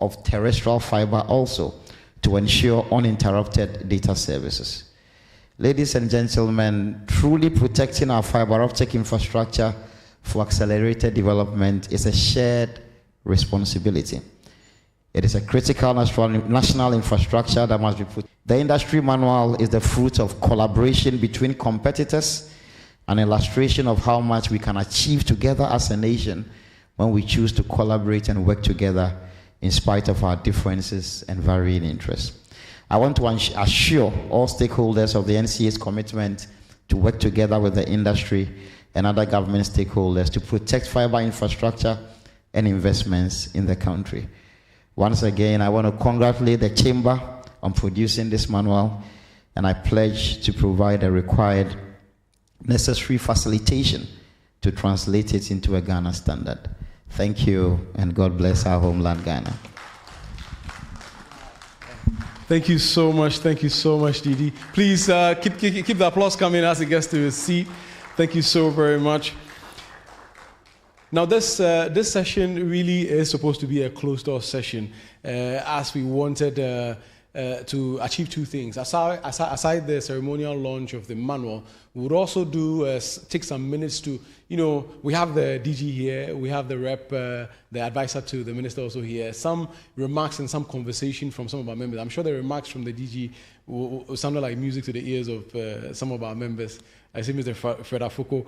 of terrestrial fiber also to ensure uninterrupted data services. Ladies and gentlemen, truly protecting our fiber optic infrastructure for accelerated development is a shared responsibility. It is a critical national infrastructure that must be put. The industry manual is the fruit of collaboration between competitors, an illustration of how much we can achieve together as a nation when we choose to collaborate and work together in spite of our differences and varying interests. I want to assure all stakeholders of the NCA's commitment to work together with the industry and other government stakeholders to protect fiber infrastructure and investments in the country. Once again, I want to congratulate the Chamber on producing this manual, and I pledge to provide the required necessary facilitation to translate it into a Ghana standard. Thank you, and God bless our homeland, Ghana. Thank you so much, Didi. Please keep the applause coming as it gets to his seat. Thank you so very much. Now, this session really is supposed to be a closed-door session, as we wanted to achieve two things. Aside the ceremonial launch of the manual, we would also take some minutes to, we have the DG here, we have the rep, the advisor to the minister also here, some remarks and some conversation from some of our members. I'm sure the remarks from the DG sounded like music to the ears of some of our members. I see Mr. Fred Afoko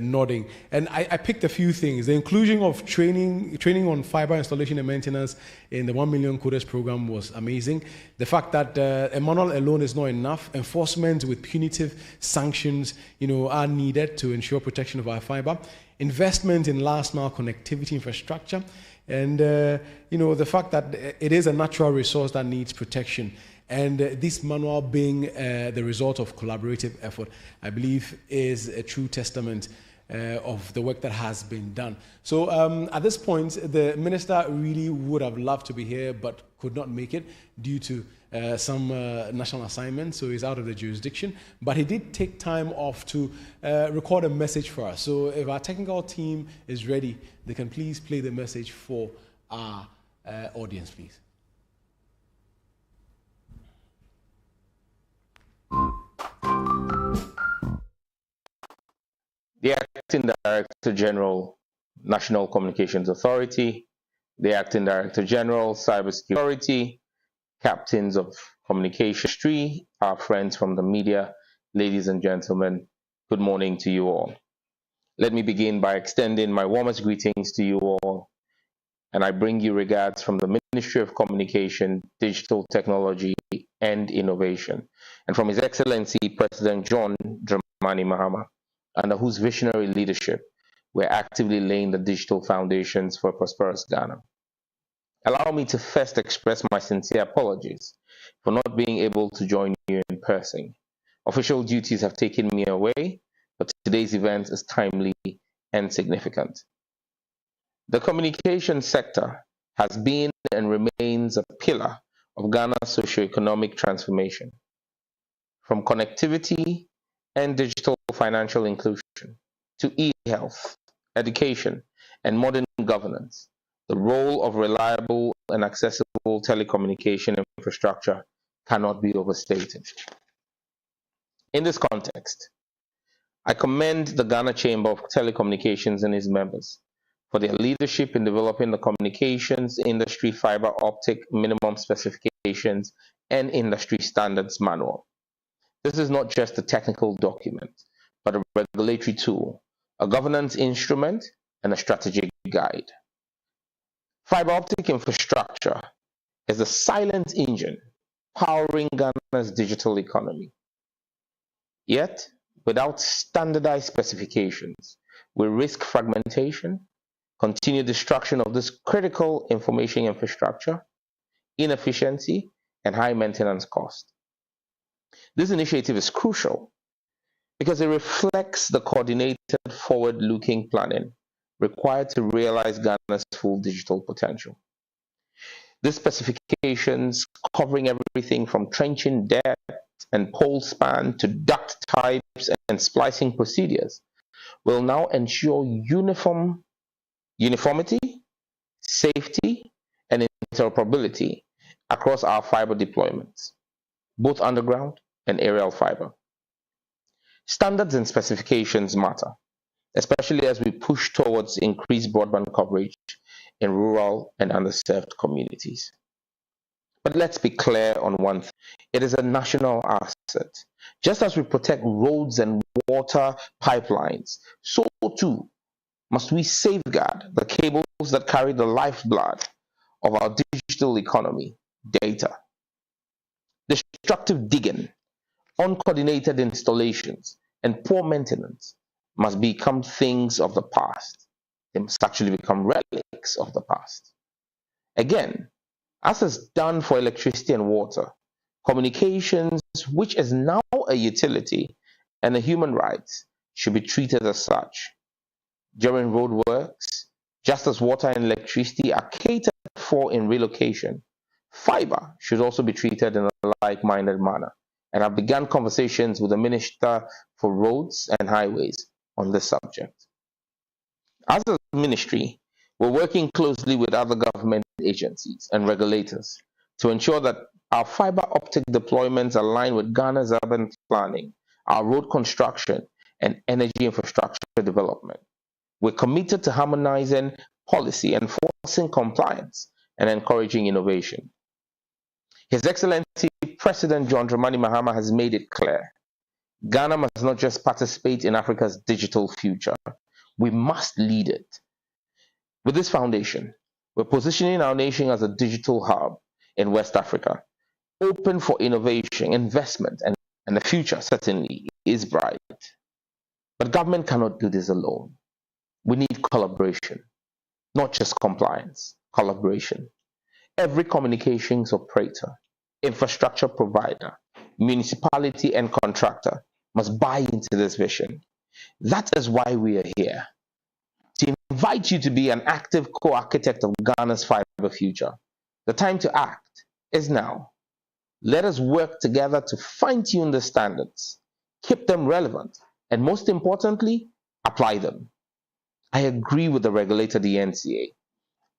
nodding. And I picked a few things. The inclusion of training on fiber installation and maintenance in the 1 million coders program was amazing. The fact that a manual alone is not enough. Enforcement with punitive sanctions, are needed to ensure protection of our fiber. Investment in last mile connectivity infrastructure. And, the fact that it is a natural resource that needs protection. And this manual being the result of collaborative effort, I believe is a true testament of the work that has been done. So at this point, the minister really would have loved to be here, but could not make it due to some national assignments, so he's out of the jurisdiction. But he did take time off to record a message for us. So if our technical team is ready, they can please play the message for our audience, please. The Acting Director General, National Communications Authority, the Acting Director General, Cybersecurity, captains of communication industry, our friends from the media, ladies and gentlemen, good morning to you all. Let me begin by extending my warmest greetings to you all, and I bring you regards from the Ministry of Communication, Digital Technology and Innovation, and from His Excellency President John Dramani Mahama, under whose visionary leadership we're actively laying the digital foundations for a prosperous Ghana. Allow me to first express my sincere apologies for not being able to join you in person. Official duties have taken me away, but today's event is timely and significant. The communication sector has been and remains a pillar of Ghana's socio-economic transformation. From connectivity and digital financial inclusion to e-health, education, and modern governance, the role of reliable and accessible telecommunication infrastructure cannot be overstated. In this context, I commend the Ghana Chamber of Telecommunications and its members for their leadership in developing the communications industry fiber optic minimum specifications and industry standards manual. This is not just a technical document, but a regulatory tool, a governance instrument, and a strategic guide. Fiber optic infrastructure is the silent engine powering Ghana's digital economy. Yet, without standardized specifications, we risk fragmentation, continued destruction of this critical information infrastructure, inefficiency, and high maintenance cost. This initiative is crucial because it reflects the coordinated forward-looking planning required to realize Ghana's full digital potential. These specifications, covering everything from trenching depth and pole span to duct types and splicing procedures, will now ensure uniformity, safety, and interoperability across our fiber deployments, both underground and aerial fiber. Standards and specifications matter, especially as we push towards increased broadband coverage in rural and underserved communities. But let's be clear on one thing. It is a national asset. Just as we protect roads and water pipelines, so too must we safeguard the cables that carry the lifeblood of our digital economy, data. Destructive digging, uncoordinated installations, and poor maintenance must become things of the past. They must actually become relics of the past. Again, as is done for electricity and water, communications, which is now a utility and a human right, should be treated as such. During road works, just as water and electricity are catered for in relocation, fiber should also be treated in a like-minded manner. And I've begun conversations with the Minister for Roads and Highways on this subject. As a ministry, we're working closely with other government agencies and regulators to ensure that our fiber optic deployments align with Ghana's urban planning, our road construction, and energy infrastructure development. We're committed to harmonizing policy, enforcing compliance, and encouraging innovation. His Excellency President John Dramani Mahama has made it clear. Ghana must not just participate in Africa's digital future, we must lead it. With this foundation, we're positioning our nation as a digital hub in West Africa, open for innovation, investment, and the future certainly is bright. But government cannot do this alone. We need collaboration, not just compliance, collaboration. Every communications operator, infrastructure provider, municipality, and contractor must buy into this vision. That is why we are here, to invite you to be an active co-architect of Ghana's fiber future. The time to act is now. Let us work together to fine-tune the standards, keep them relevant, and most importantly, apply them. I agree with the regulator, the NCA,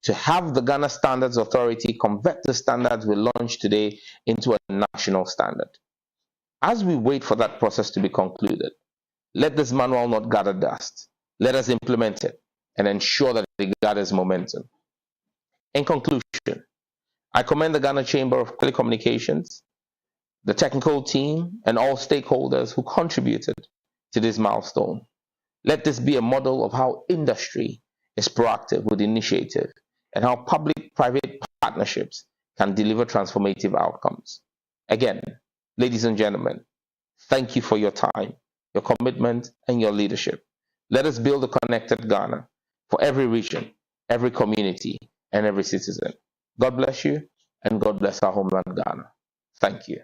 to have the Ghana Standards Authority convert the standards we launched today into a national standard. As we wait for that process to be concluded, let this manual not gather dust. Let us implement it and ensure that it gathers momentum. In conclusion, I commend the Ghana Chamber of Telecommunications, the technical team, and all stakeholders who contributed to this milestone. Let this be a model of how industry is proactive with initiative and how public-private partnerships can deliver transformative outcomes. Again, ladies and gentlemen, thank you for your time, your commitment, and your leadership. Let us build a connected Ghana for every region, every community, and every citizen. God bless you, and God bless our homeland, Ghana. Thank you.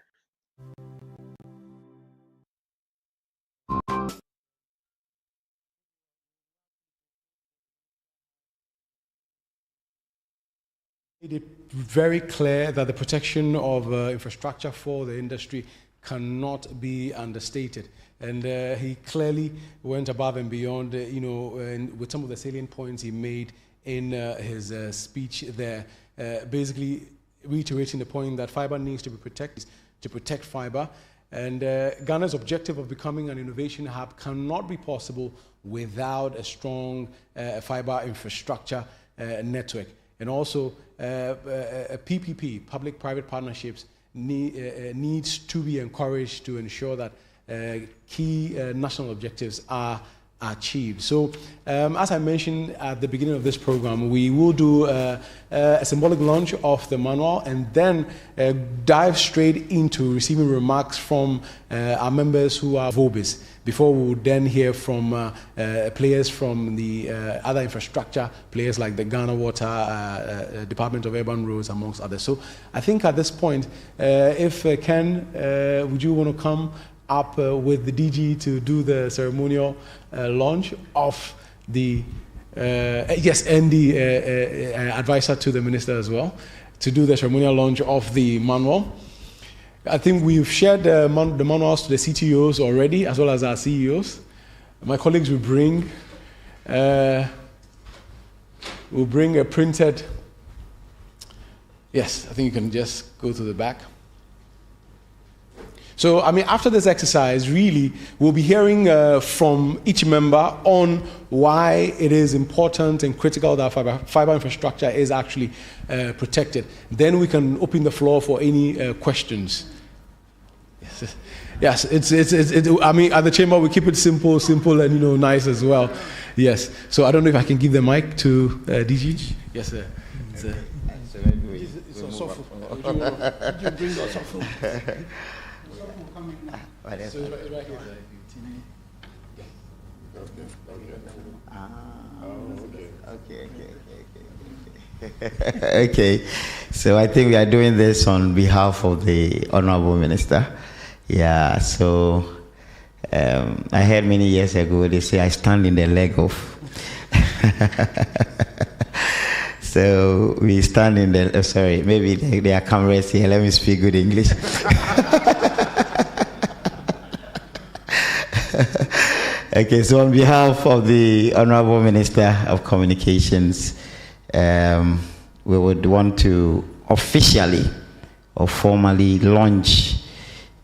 Made it very clear that the protection of infrastructure for the industry cannot be understated. And he clearly went above and beyond, and with some of the salient points he made in his speech there, basically reiterating the point that fiber needs to be protected, to protect fiber. And Ghana's objective of becoming an innovation hub cannot be possible without a strong fiber infrastructure network. And also, PPP, public-private partnerships, needs to be encouraged to ensure that key national objectives are achieved. So, as I mentioned at the beginning of this program, we will do a symbolic launch of the manual and then dive straight into receiving remarks from our members who are VOBIS, before we would then hear from players from the other infrastructure, players like the Ghana Water, Department of Urban Roads, amongst others. So I think at this point, if Ken, would you want to come up with the DG to do the ceremonial launch of the, yes, and the advisor to the minister as well, to do the ceremonial launch of the manual. I think we've shared the manuals to the CTOs already, as well as our CEOs. My colleagues will bring a printed Yes, I think you can just go to the back. So, I mean, after this exercise, really, we'll be hearing from each member on why it is important and critical that fiber infrastructure is actually protected. Then we can open the floor for any questions. Yes, I mean, at the chamber, we keep it simple, and, nice as well. Yes. So I don't know if I can give the mic to DG. Yes, sir. It's a soft. Would you bring the soft? So it's right here. Okay. So I think we are doing this on behalf of the Honorable Minister. Yeah, so I heard many years ago they say I stand in the leg of. So we stand in the, sorry, maybe there are cameras here, let me speak good English. Okay, so on behalf of the Honorable Minister of Communications, we would want to officially or formally launch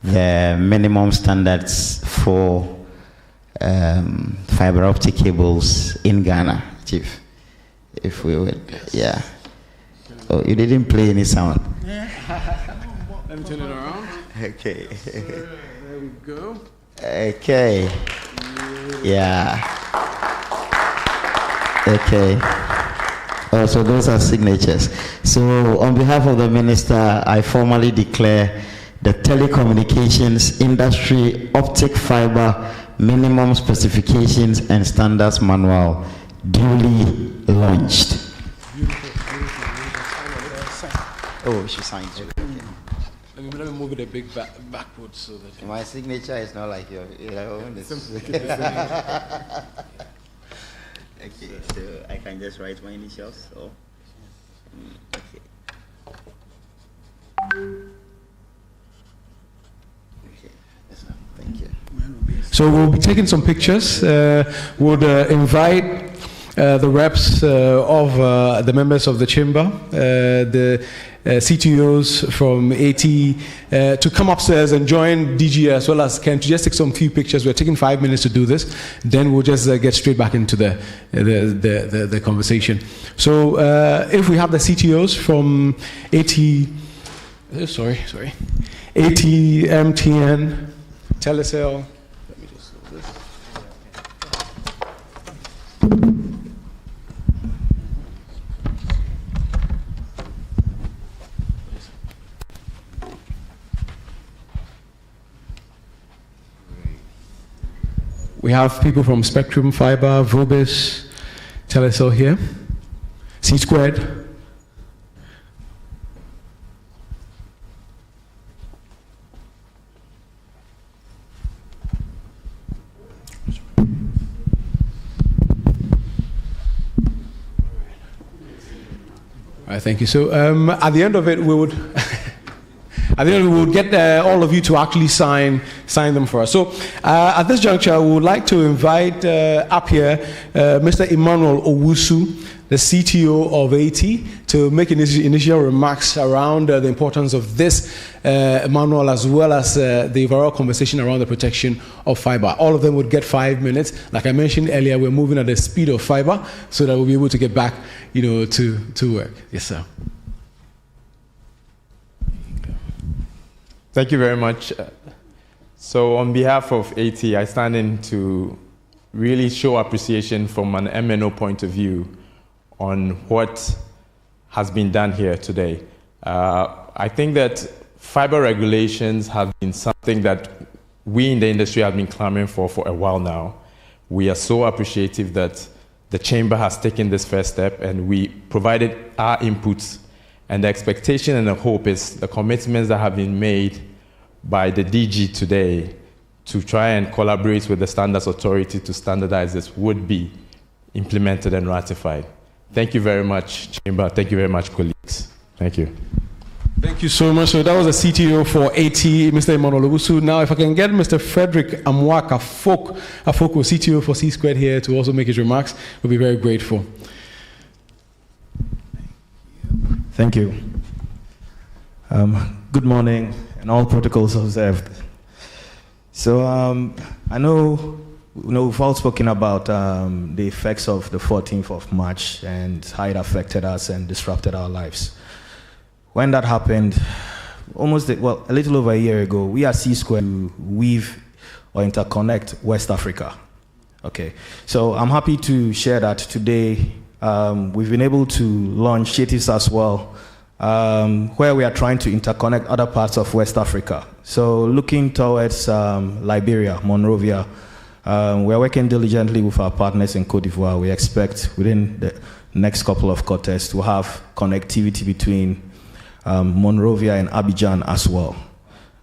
the minimum standards for fiber optic cables in Ghana, Chief. If we would, yeah. Oh, you didn't play any sound. Let me turn it around. Okay. So, there we go. Okay. Yeah. Okay. Oh, so those are signatures. So on behalf of the Minister, I formally declare the Telecommunications Industry Optic Fiber Minimum Specifications and Standards Manual duly launched. Oh, she signed too. Let me move it a bit backwards so that my signature is not like your own. Okay, so I can just write my initials. So, okay. Okay, yes, sir. Thank you. So we'll be taking some pictures. Would invite the reps of the members of the chamber, the CTOs from AT, to come upstairs and join DG as well as Ken to just take some few pictures. We're taking 5 minutes to do this. Then we'll just get straight back into the conversation. So if we have the CTOs from AT, sorry, AT, MTN, Telecel. Let me just do this. We have people from Spectrum Fiber, Vobis, Telecel here, C Squared. All right, thank you. So at the end of it, we would get all of you to actually sign them for us. So at this juncture, we would like to invite up here Mr. Emmanuel Owusu, the CTO of AT, to make initial remarks around the importance of this manual as well as the overall conversation around the protection of fiber. All of them would get 5 minutes. Like I mentioned earlier, we're moving at the speed of fiber so that we'll be able to get back, to work. Yes, sir. Thank you very much. So on behalf of AT, I stand in to really show appreciation from an MNO point of view on what has been done here today. I think that fiber regulations have been something that we in the industry have been clamoring for a while now. We are so appreciative that the chamber has taken this first step and we provided our inputs, and the expectation and the hope is the commitments that have been made by the DG today to try and collaborate with the Standards Authority to standardize this would be implemented and ratified. Thank you very much, Chamber. Thank you very much, colleagues. Thank you. Thank you so much. So that was the CTO for AT, Mr. Emmanuel Owusu. Now, if I can get Mr. Frederick Amwaka Afoko, CTO for C Squared here to also make his remarks, we'll be very grateful. Thank you. Good morning, and all protocols observed. So I know we've all spoken about the effects of the 14th of March and how it affected us and disrupted our lives. When that happened, a little over a year ago, we at C-Square weave or interconnect West Africa. Okay, so I'm happy to share that today we've been able to launch initiatives as well, where we are trying to interconnect other parts of West Africa. So looking towards Liberia, Monrovia, we're working diligently with our partners in Cote d'Ivoire. We expect within the next couple of quarters to have connectivity between Monrovia and Abidjan as well.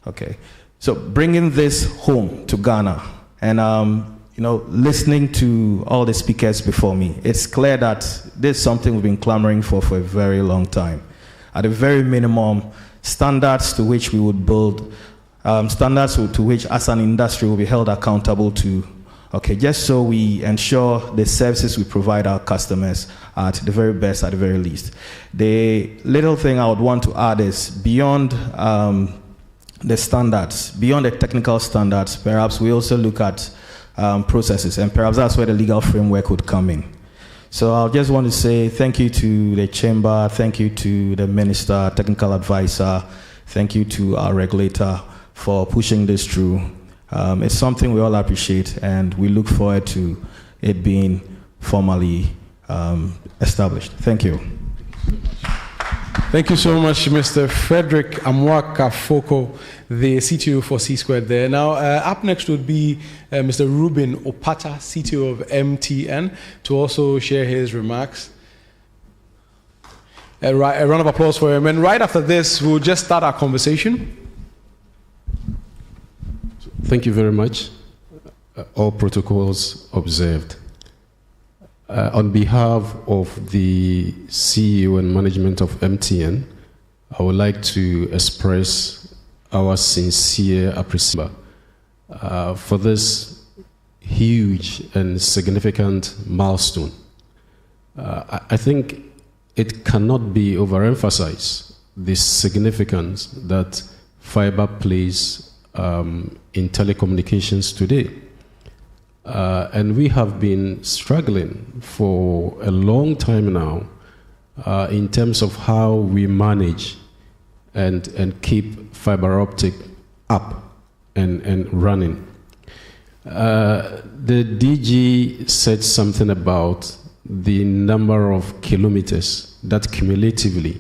Okay, so bringing this home to Ghana and listening to all the speakers before me, it's clear that this is something we've been clamoring for a very long time. At the very minimum, standards to which we would build, standards to which as an industry will be held accountable to, okay, just so we ensure the services we provide our customers are at the very best, at the very least. The little thing I would want to add is beyond the standards, beyond the technical standards, perhaps we also look at processes, and perhaps that's where the legal framework would come in. So I just want to say thank you to the Chamber, thank you to the Minister, Technical Advisor, thank you to our regulator for pushing this through. It's something we all appreciate, and we look forward to it being formally established. Thank you. Thank you so much, Mr. Frederick Amwaka Foko, the CTO for C-Squared there. Now, up next would be Mr. Ruben Opata, CTO of MTN, to also share his remarks. A round of applause for him. And right after this, we'll just start our conversation. Thank you very much. All protocols observed. On behalf of the CEO and management of MTN, I would like to express our sincere appreciation for this huge and significant milestone. I think it cannot be overemphasized, the significance that fiber plays in telecommunications today. And we have been struggling for a long time now in terms of how we manage and keep fiber optic up and running. The DG said something about the number of kilometers that cumulatively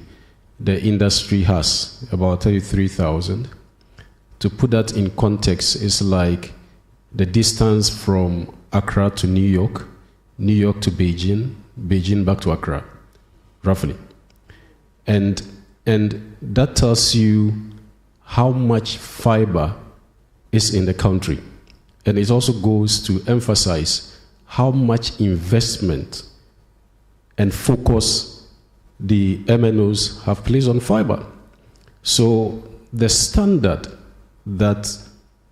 the industry has, about 33,000. To put that in context, it's like the distance from Accra to New York, New York to Beijing, Beijing back to Accra, roughly. And that tells you how much fiber is in the country. And it also goes to emphasize how much investment and focus the MNOs have placed on fiber. So the standard that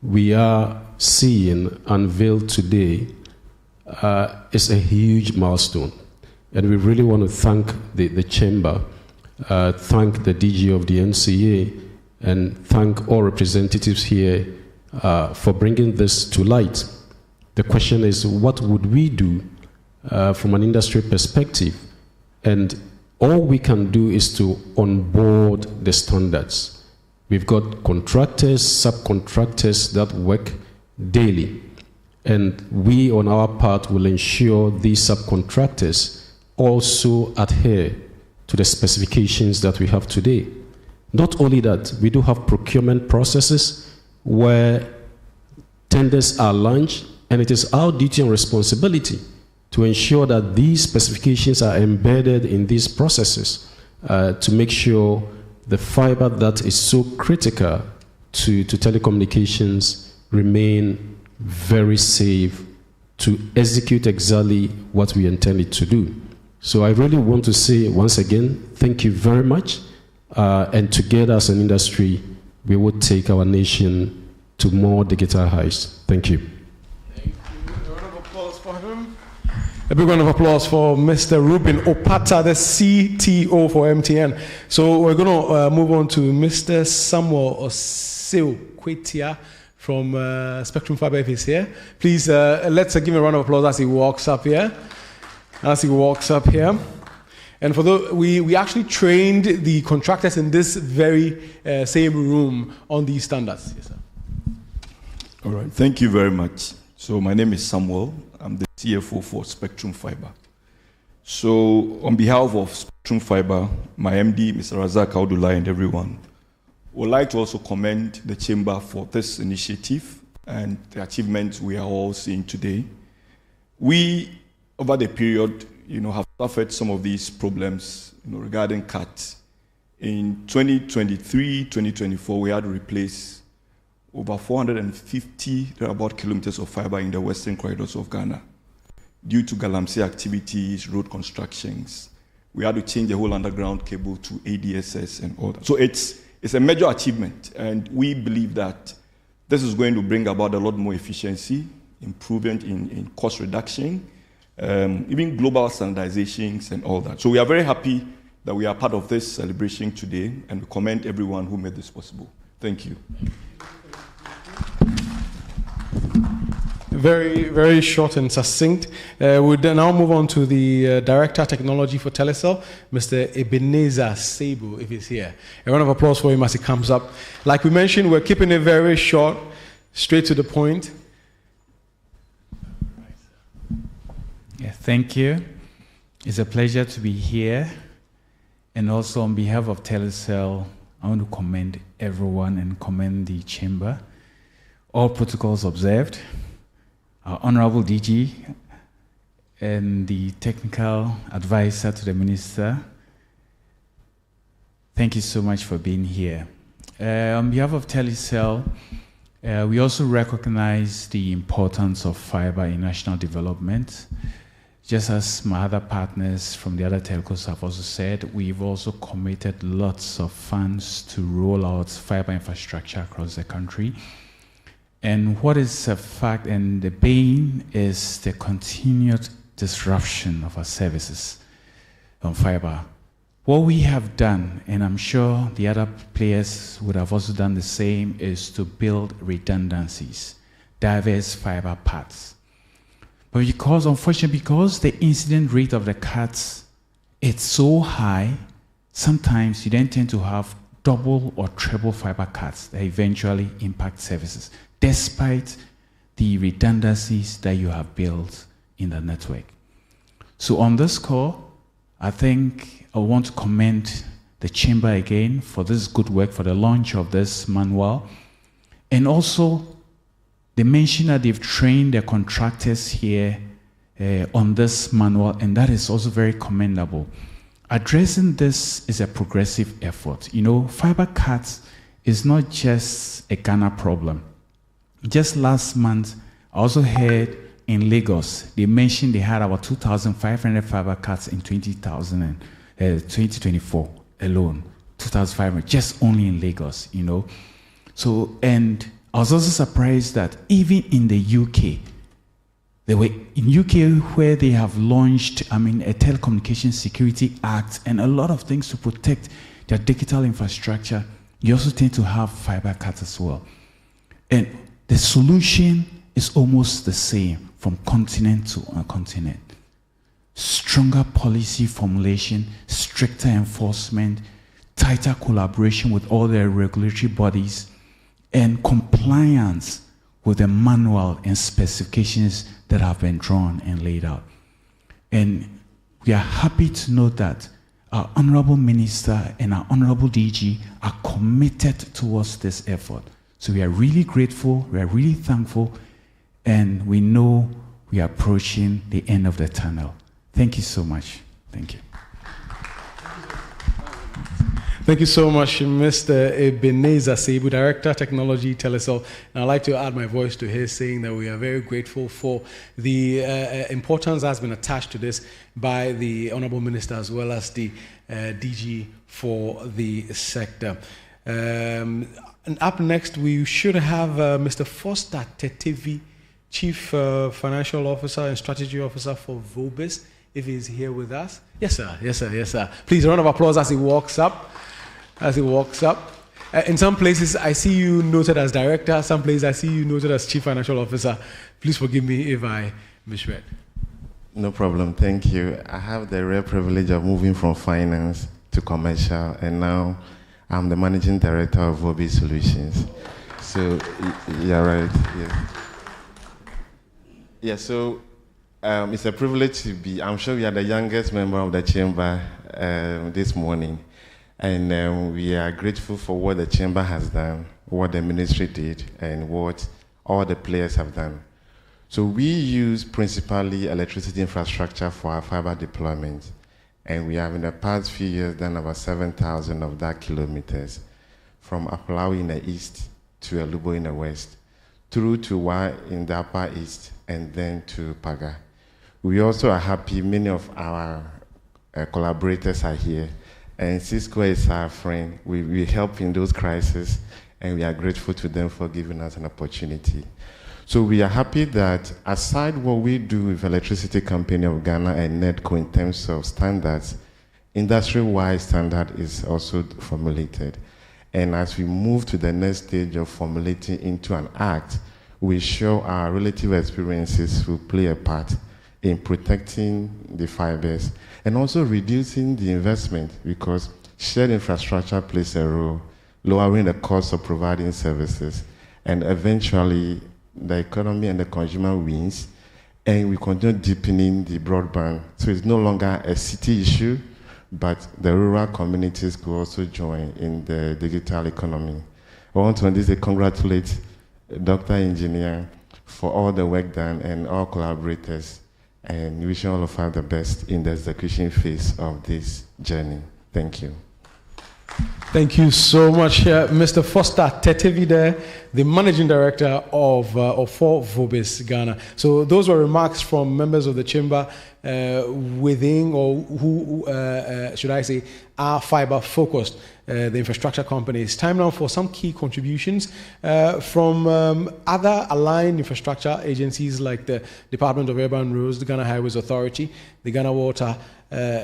we are seeing unveiled today is a huge milestone. And we really want to thank the Chamber, thank the DG of the NCA, and thank all representatives here for bringing this to light. The question is, what would we do from an industry perspective? And all we can do is to onboard the standards. We've got contractors, subcontractors that work daily. And we, on our part, will ensure these subcontractors also adhere to the specifications that we have today. Not only that, we do have procurement processes where tenders are launched, and it is our duty and responsibility to ensure that these specifications are embedded in these processes to make sure the fiber that is so critical to telecommunications remain very safe to execute exactly what we intended to do. So I really want to say once again, thank you very much. And together as an industry, we will take our nation to more digital heights. Thank you. Thank you. A round of applause for him. A big round of applause for Mr. Ruben Opata, the CTO for MTN. So we're going to move on to Mr. Samuel Oseo Kwetia from Spectrum Fiber, if he's here. Please, let's give him a round of applause as he walks up here. And for those, we actually trained the contractors in this very same room on these standards. Yes, sir. All right, thank you very much. So my name is Samuel. I'm the CFO for Spectrum Fiber. So on behalf of Spectrum Fiber, my MD, Mr. Razak Audulai, and everyone, would like to also commend the Chamber for this initiative and the achievements we are all seeing today. We, over the period, have suffered some of these problems, regarding cuts. In 2023, 2024, we had to replace over 450 thereabout kilometers of fiber in the western corridors of Ghana due to galamsey activities, road constructions. We had to change the whole underground cable to ADSS and all that. So it's a major achievement, and we believe that this is going to bring about a lot more efficiency, improvement in cost reduction, even global standardizations and all that. So we are very happy that we are part of this celebration today, and we commend everyone who made this possible. Thank you. Very, very short and succinct. We'll now move on to the Director Technology for Telecel, Mr. Ebenezer Seibu, if he's here. A round of applause for him as he comes up. Like we mentioned, we're keeping it very short, straight to the point. Yeah, thank you. It's a pleasure to be here. And also on behalf of Telecel, I want to commend everyone and commend the Chamber. All protocols observed. Our Honorable DG and the technical advisor to the Minister, thank you so much for being here. On behalf of Telecel, we also recognize the importance of fiber in national development. Just as my other partners from the other telcos have also said, we've also committed lots of funds to roll out fiber infrastructure across the country. And what is a fact and the bane is the continued disruption of our services on fiber. What we have done, and I'm sure the other players would have also done the same, is to build redundancies, diverse fiber paths. But because, unfortunately, because the incident rate of the cuts it's so high, sometimes you then tend to have double or triple fiber cuts that eventually impact services, despite the redundancies that you have built in the network. So on this score, I think I want to commend the Chamber again for this good work, for the launch of this manual. And also, they mentioned that they've trained their contractors here on this manual, and that is also very commendable. Addressing this is a progressive effort. Fiber cuts is not just a Ghana problem. Just last month, I also heard in Lagos, they mentioned they had about 2,500 fiber cuts in 2024 alone. 2,500, just only in Lagos, So, and I was also surprised that even in the UK, in UK where they have launched, a Telecommunications Security Act and a lot of things to protect their digital infrastructure, you also tend to have fiber cuts as well. And the solution is almost the same from continent to continent. Stronger policy formulation, stricter enforcement, tighter collaboration with all the regulatory bodies, and compliance with the manual and specifications that have been drawn and laid out. And we are happy to note that our Honorable Minister and our Honorable DG are committed towards this effort. So we are really grateful, we are really thankful, and we know we are approaching the end of the tunnel. Thank you so much. Thank you. Thank you so much, Mr. Ebenezer Seibu, Director, Technology, Telecel. And I'd like to add my voice to his, saying that we are very grateful for the importance that has been attached to this by the Honorable Minister as well as the DG for the sector. And up next, we should have Mr. Foster Tetevi Chief Financial Officer and Strategy Officer for Vobis, if he's here with us. Yes, sir. Yes, sir. Yes, sir. Please, a round of applause as he walks up. As he walks up. In some places, I see you noted as Director. Some places, I see you noted as Chief Financial Officer. Please forgive me if I misread. No problem. Thank you. I have the rare privilege of moving from finance to commercial, and now I'm the Managing Director of Vobis Solutions. So, yeah, right. Yeah. Yeah, so it's a privilege to be, I'm sure we are the youngest member of the chamber this morning. And we are grateful for what the chamber has done, what the ministry did, and what all the players have done. So we use principally electricity infrastructure for our fiber deployment. And we have in the past few years done about 7,000 of that kilometers from Apalawi in the east to Alubo in the west, through to Wa in the upper east, and then to Paga. We also are happy many of our collaborators are here, and Cisco is our friend. We help in those crises, and we are grateful to them for giving us an opportunity. So we are happy that aside what we do with Electricity Company of Ghana and NEDCO in terms of standards, industry-wide standard is also formulated. And as we move to the next stage of formulating into an act, we show our relative experiences will play a part in protecting the fibers and also reducing the investment, because shared infrastructure plays a role, lowering the cost of providing services, and eventually the economy and the consumer wins, and we continue deepening the broadband. So it's no longer a city issue, but the rural communities could also join in the digital economy. I want to on this day congratulate Dr. Engineer for all the work done and all collaborators, and wishing all of us the best in the execution phase of this journey. Thank you. Thank you so much, Mr. Foster Tetevi there, the Managing Director of for Vobis Ghana. So those were remarks from members of the chamber within, or who, should I say, are fiber focused, the infrastructure companies. Time now for some key contributions from other aligned infrastructure agencies like the Department of Urban Roads, the Ghana Highways Authority, the Ghana Water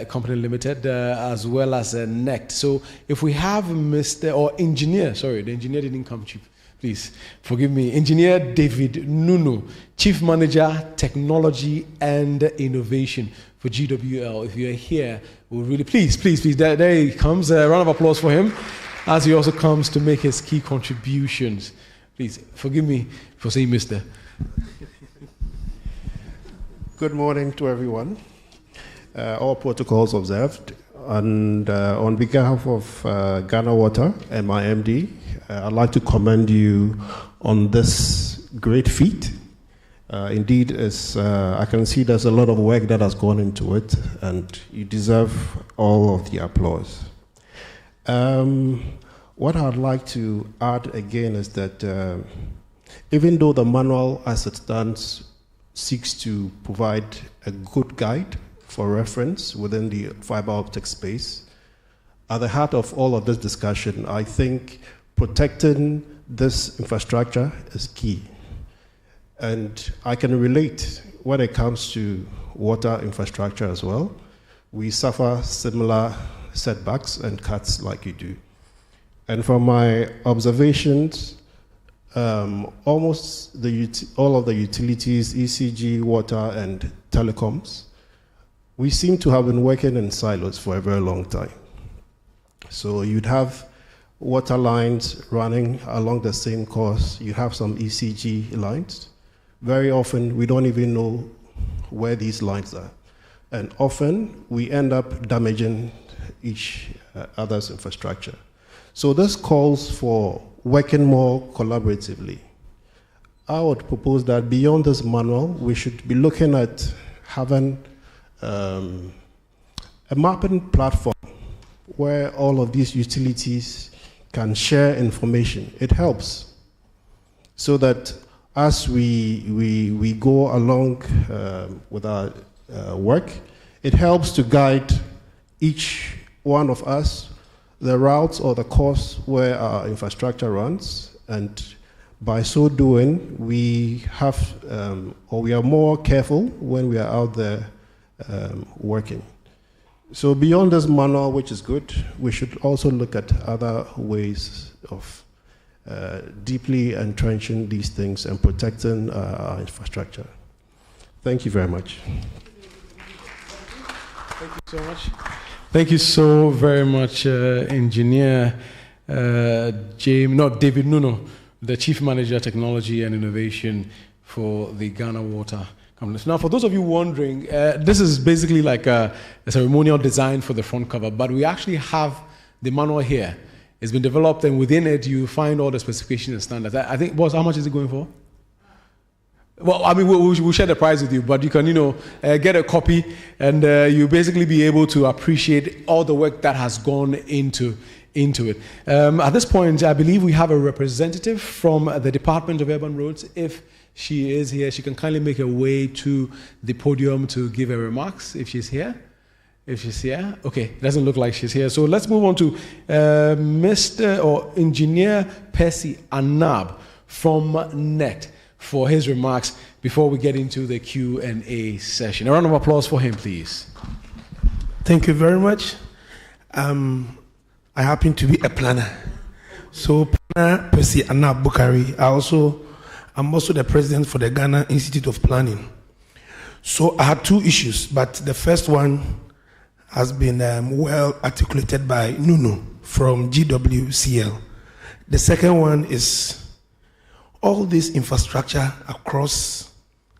Company Limited, as well as NECT. So if we have Mr. or Engineer, sorry, the engineer didn't come, Chief. Please forgive me. Engineer David Nunu, Chief Manager, Technology and Innovation for GWL. If you're here, we'll really, please, there he comes. A round of applause for him as he also comes to make his key contributions. Please forgive me for saying Mr. Good morning to everyone. All protocols observed. And on behalf of Ghana Water and my MD, I'd like to commend you on this great feat. Indeed, I can see there's a lot of work that has gone into it, and you deserve all of the applause. What I'd like to add again is that even though the manual as it stands seeks to provide a good guide for reference within the fiber optic space, at the heart of all of this discussion, I think protecting this infrastructure is key. And I can relate when it comes to water infrastructure as well. We suffer similar setbacks and cuts like you do. And from my observations, almost all of the utilities, ECG, water, and telecoms, we seem to have been working in silos for a very long time. So you'd have water lines running along the same course. You have some ECG lines. Very often, we don't even know where these lines are. And often, we end up damaging each other's infrastructure. So this calls for working more collaboratively. I would propose that beyond this manual, we should be looking at having a mapping platform where all of these utilities can share information. It helps so that as we go along with our work, it helps to guide each one of us the routes or the course where our infrastructure runs, and By so doing, we have, or we are more careful when we are out there working. So beyond this manual, which is good, we should also look at other ways of deeply entrenching these things and protecting our infrastructure. Thank you very much. Thank you so much. Thank you so very much, Engineer David Nuno, the Chief Manager, Technology and Innovation for the Ghana Water Company. Now, for those of you wondering, this is basically like a ceremonial design for the front cover, but we actually have the manual here. It's been developed, and within it, you find all the specifications and standards. I think, boss, how much is it going for? Well, I mean, we'll share the price with you, but you can, get a copy, and you'll basically be able to appreciate all the work that has gone into it. At this point, I believe we have a representative from the Department of Urban Roads. If she is here, she can kindly make her way to the podium to give her remarks, if she's here. If she's here, okay, it doesn't look like she's here. So let's move on to Mr. or Engineer Percy Anab from NET for his remarks before we get into the Q&A session. A round of applause for him, please. Thank you very much. I happen to be a planner. So, Planner Percy Anab Bukari. I'm also the president for the Ghana Institute of Planning. So I had two issues, but the first one has been well articulated by Nuno from GWCL. The second one is all this infrastructure across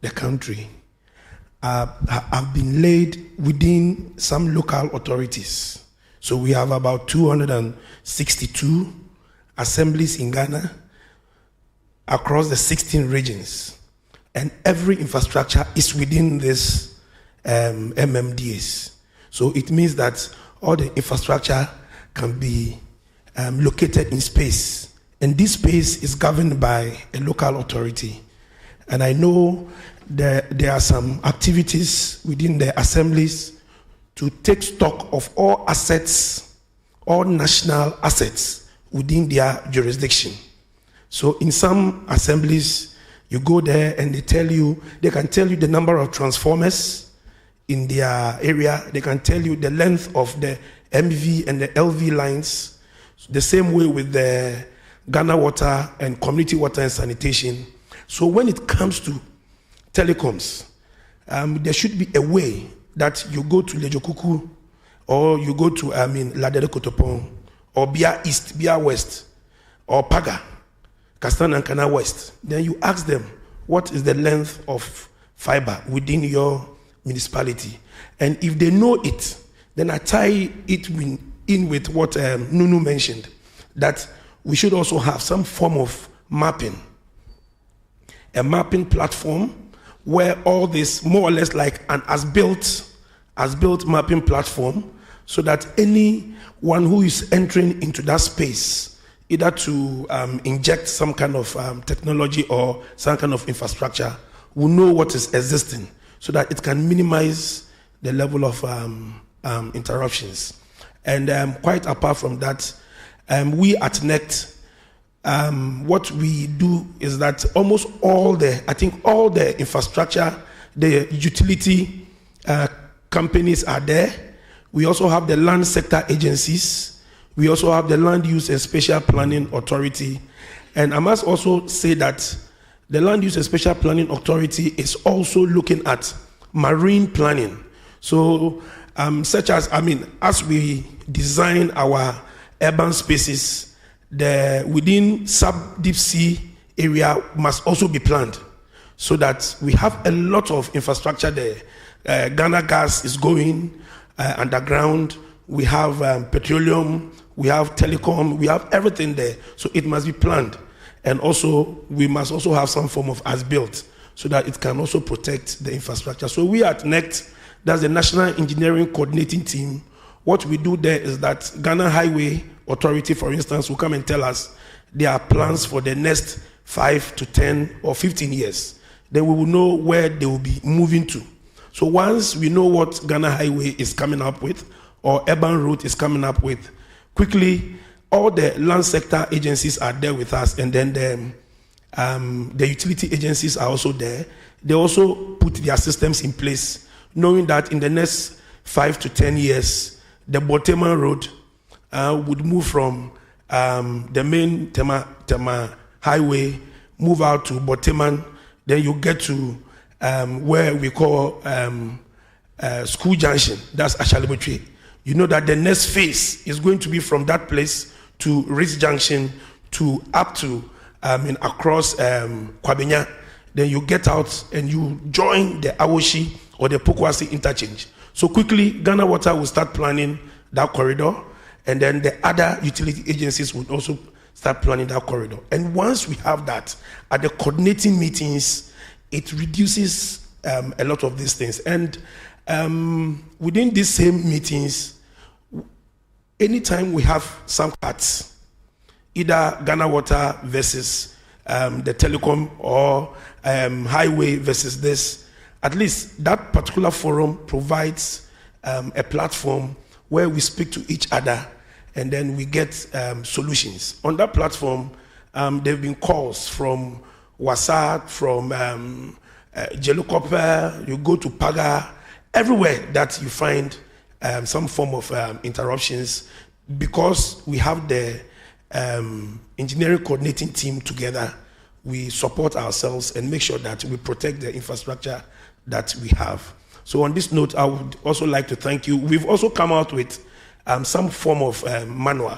the country have been laid within some local authorities. So we have about 262 assemblies in Ghana across the 16 regions. And every infrastructure is within this MMDAs. So it means that all the infrastructure can be located in space. And this space is governed by a local authority. And I know there are some activities within the assemblies to take stock of all assets, all national assets within their jurisdiction. So in some assemblies, you go there and they can tell you the number of transformers in their area. They can tell you the length of the MV and the LV lines. The same way with the Ghana Water and Community Water and Sanitation. So when it comes to telecoms, there should be a way that you go to Lejokuku or you go to Ladere Kotopon or Bia East, Bia West or Paga, Kastan and Kana West. Then you ask them, what is the length of fiber within your municipality? And if they know it, then I tie it in with what Nunu mentioned, that we should also have some form of mapping, a mapping platform where all this, more or less like an as-built mapping platform, so that anyone who is entering into that space, either to inject some kind of technology or some kind of infrastructure, will know what is existing, so that it can minimize the level of interruptions. And quite apart from that, we at NECT, what we do is that almost all the infrastructure, the utility companies are there. We also have the land sector agencies. We also have the Land Use and Spatial Planning Authority. And I must also say that the Land Use and Spatial Planning Authority is also looking at marine planning. So, as we design our urban spaces, within sub-deep sea area must also be planned, so that we have a lot of infrastructure there. Ghana Gas is going underground. We have petroleum, we have telecom, we have everything there. So it must be planned. And also, we must also have some form of as-built, so that it can also protect the infrastructure. So we at NECT, that's the National Engineering Coordinating Team. What we do there is that Ghana Highway Authority, for instance, will come and tell us their plans for the next 5 to 10 or 15 years. Then we will know where they will be moving to. So once we know what Ghana Highway is coming up with, or Urban Road is coming up with, quickly all the land sector agencies are there with us, and then the The utility agencies are also there. They also put their systems in place, knowing that in the next 5 to 10 years, the Boteman Road would move from the main Tema Highway, move out to Boteman, then you get to where we call School Junction, that's Ashalibotri. You know that the next phase is going to be from that place to Ritz Junction to up to across Kwabenya. Then you get out and you join the Awoshi or the Pokwasi interchange. So quickly, Ghana Water will start planning that corridor, and then the other utility agencies would also start planning that corridor. And once we have that, at the coordinating meetings, it reduces a lot of these things. And within these same meetings, anytime we have some cuts, either Ghana Water versus the telecom or highway versus this, at least that particular forum provides a platform where we speak to each other and then we get solutions. On that platform, there have been calls from Wasat, from Jelukopper, you go to Paga, everywhere that you find some form of interruptions, because we have the engineering coordinating team together. We support ourselves and make sure that we protect the infrastructure that we have. So on this note, I would also like to thank you. We've also come out with some form of manual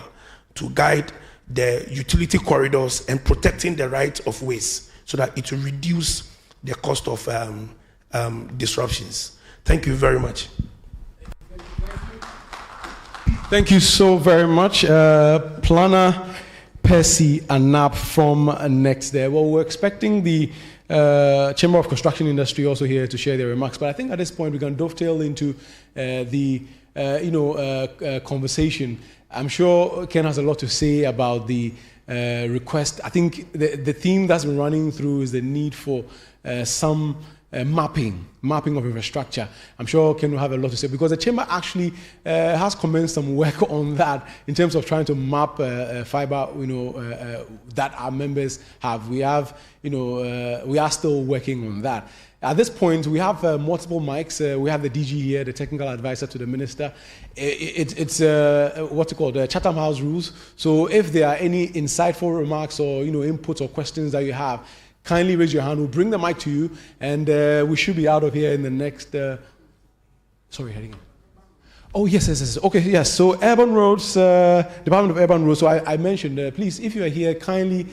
to guide the utility corridors and protecting the right of ways so that it will reduce the cost of disruptions. Thank you very much. Thank you so very much. Planner Percy Anap from Next there. Well, we're expecting the Chamber of Construction Industry also here to share their remarks, but I think at this point we can dovetail into the conversation. I'm sure Ken has a lot to say about the request. I think the theme that's been running through is the need for some mapping of infrastructure. I'm sure Ken will have a lot to say, because the Chamber actually has commenced some work on that in terms of trying to map fiber, that our members have. We have, we are still working on that. At this point, we have multiple mics. We have the DG here, the technical advisor to the minister. It's what's it called, Chatham House rules. So if there are any insightful remarks or inputs or questions that you have, kindly raise your hand. We'll bring the mic to you, and we should be out of here in the next. Sorry, heading. Oh yes. Okay, yes. So Urban Roads, Department of Urban Roads. So I mentioned, please, if you are here, kindly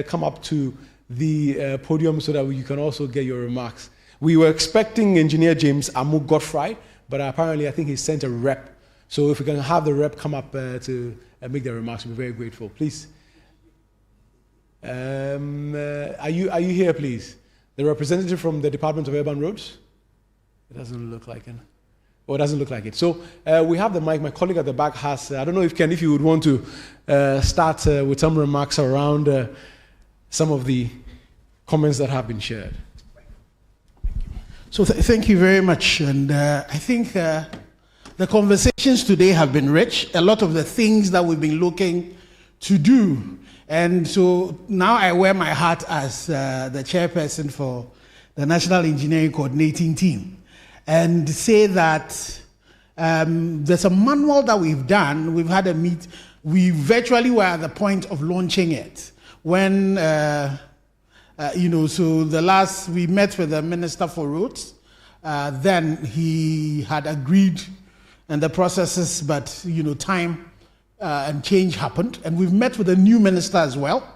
come up to the podium so that you can also get your remarks. We were expecting Engineer James Amu Godfrey, but apparently I think he sent a rep. So if we can have the rep come up to make their remarks, we'll be very grateful. Please. Are you here, please? The representative from the Department of Urban Roads? It doesn't look like it. Oh, it doesn't look like it. So we have the mic. My colleague at the back has, I don't know if Ken, if you would want to start with some remarks around some of the comments that have been shared. So thank you very much. And I think the conversations today have been rich. A lot of the things that we've been looking to do. And so now I wear my hat as the chairperson for the National Engineering Coordinating Team, and say that there's a manual that we've done. We've had a meet. We virtually were at the point of launching it when, so the last, we met with the Minister for Roads. Then he had agreed and the processes, but, time and change happened. And we've met with the new minister as well.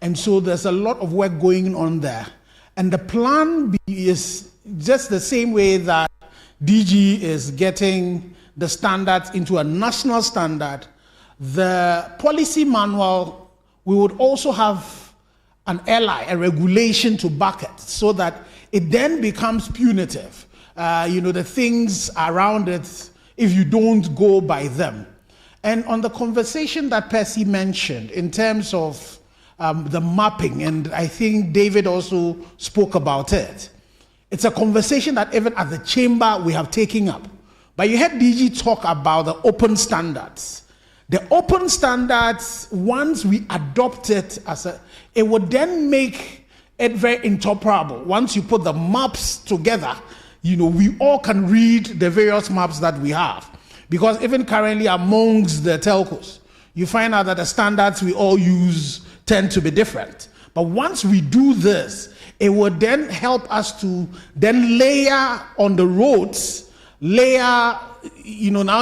And so there's a lot of work going on there. And the plan B is just the same way that DG is getting the standards into a national standard. The policy manual, we would also have an ally, a regulation to back it, so that it then becomes punitive. The things around it, if you don't go by them. And on the conversation that Percy mentioned in terms of the mapping, and I think David also spoke about it, it's a conversation that even at the chamber we have taken up. But you heard DG talk about the open standards. The open standards, once we adopt it it would then make it very interoperable. Once you put the maps together, we all can read the various maps that we have. Because even currently amongst the telcos, you find out that the standards we all use tend to be different. But once we do this, it would then help us to then layer on the roads, now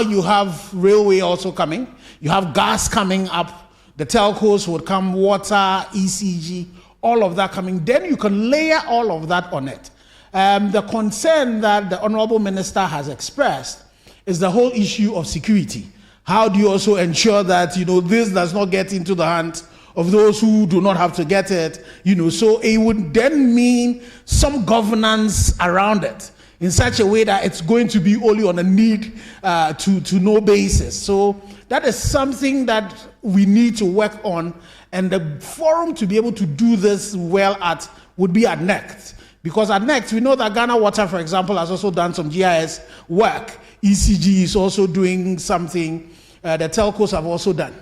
you have railway also coming, you have gas coming up, the telcos would come, water, ECG, all of that coming. Then you can layer all of that on it. The concern that the Honorable Minister has expressed is the whole issue of security. How do you also ensure that, this does not get into the hands of those who do not have to get it? So it would then mean some governance around it in such a way that it's going to be only on a need to know basis. So that is something that we need to work on, and the forum to be able to do this well at would be at NECT. Because at NECT, we know that Ghana Water, for example, has also done some GIS work. ECG is also doing something. The telcos have also done.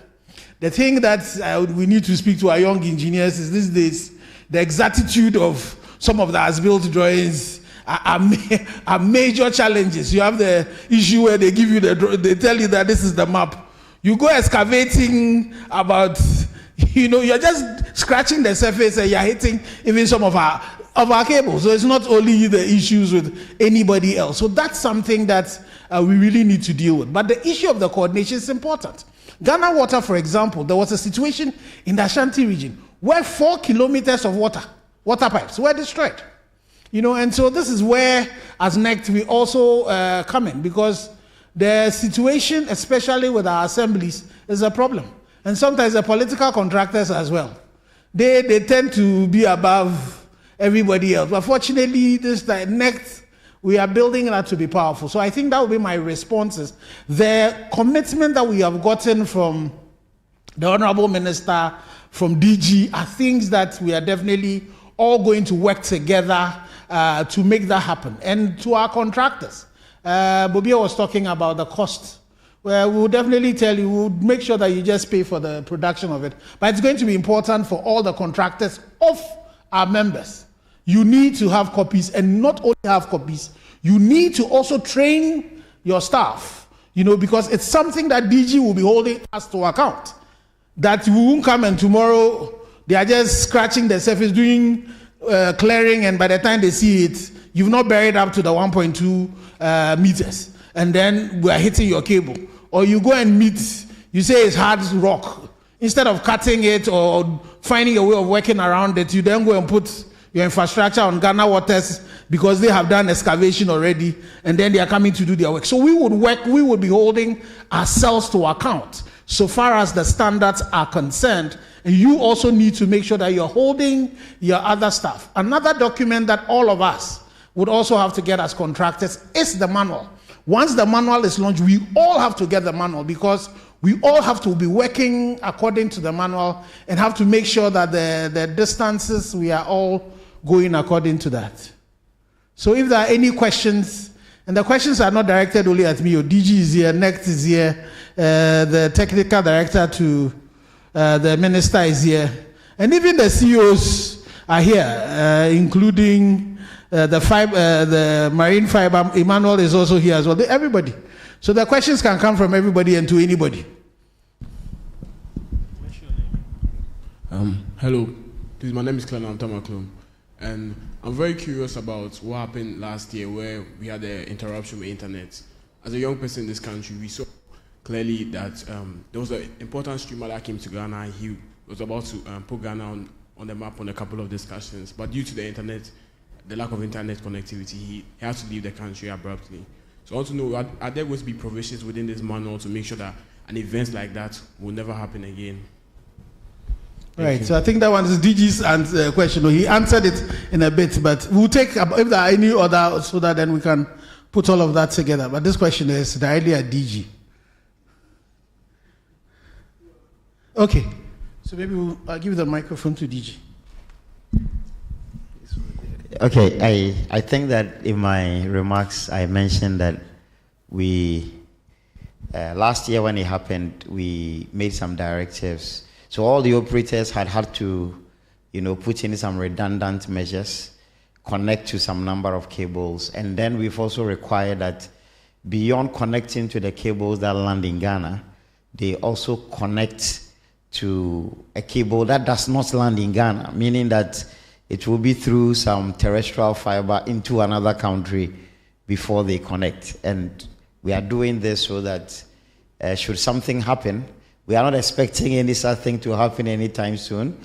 The thing that we need to speak to our young engineers is these days, the exactitude of some of the as-built drawings are major challenges. You have the issue where they give you they tell you that this is the map. You go excavating about, you're just scratching the surface and you're hitting even some of our cables. So it's not only the issues with anybody else. So that's something that we really need to deal with. But the issue of the coordination is important. Ghana Water, for example, there was a situation in the Ashanti region where 4 kilometers of water pipes were destroyed. And so this is where, as NECT, we also come in, because the situation, especially with our assemblies, is a problem. And sometimes the political contractors as well. They tend to be above everybody else. But fortunately, this NECT, we are building that to be powerful. So I think that will be my responses. The commitment that we have gotten from the Honorable Minister, from DG, are things that we are definitely all going to work together to make that happen. And to our contractors, Bobia was talking about the cost. Well, we will definitely tell you, we'll make sure that you just pay for the production of it. But it's going to be important for all the contractors of our members. You need to have copies, and not only have copies, you need to also train your staff, because it's something that DG will be holding us to account. That we won't come and tomorrow they are just scratching the surface, doing clearing, and by the time they see it, you've not buried up to the 1.2 meters, and then we are hitting your cable. Or you go and meet, you say it's hard rock. Instead of cutting it or finding a way of working around it, you then go and put your infrastructure on Ghana Waters because they have done excavation already, and then they are coming to do their work. So we would be holding ourselves to account so far as the standards are concerned, and you also need to make sure that you're holding your other staff. Another document that all of us would also have to get as contractors is the manual. Once the manual is launched, we all have to get the manual, because we all have to be working according to the manual and have to make sure that the distances, we are all going according to that. So if there are any questions, and the questions are not directed only at me, or DG is here, NECT is here, the technical director to the minister is here, and even the CEOs are here, including the marine fiber. Emmanuel is also here as well. Everybody. So the questions can come from everybody and to anybody. Hello, my name is Clement Antamaklum, and I'm very curious about what happened last year where we had the interruption with internet. As a young person in this country, we saw clearly that there was an important streamer that came to Ghana. He was about to put Ghana on the map on a couple of discussions, but due to the lack of internet connectivity, he had to leave the country abruptly. So I want to know, are there going to be provisions within this manual to make sure that an event like that will never happen again? Right, so I think that one is DG's question. He answered it in a bit, but we'll take, if there are any other, so that then we can put all of that together. But this question is directly at DG. Okay, so maybe I'll give the microphone to DG. Okay, I think that in my remarks I mentioned that we, last year when it happened, we made some directives. So all the operators had to put in some redundant measures, connect to some number of cables, and then we've also required that beyond connecting to the cables that land in Ghana, they also connect to a cable that does not land in Ghana, meaning that it will be through some terrestrial fiber into another country before they connect. And we are doing this so that should something happen, we are not expecting any such thing to happen anytime soon,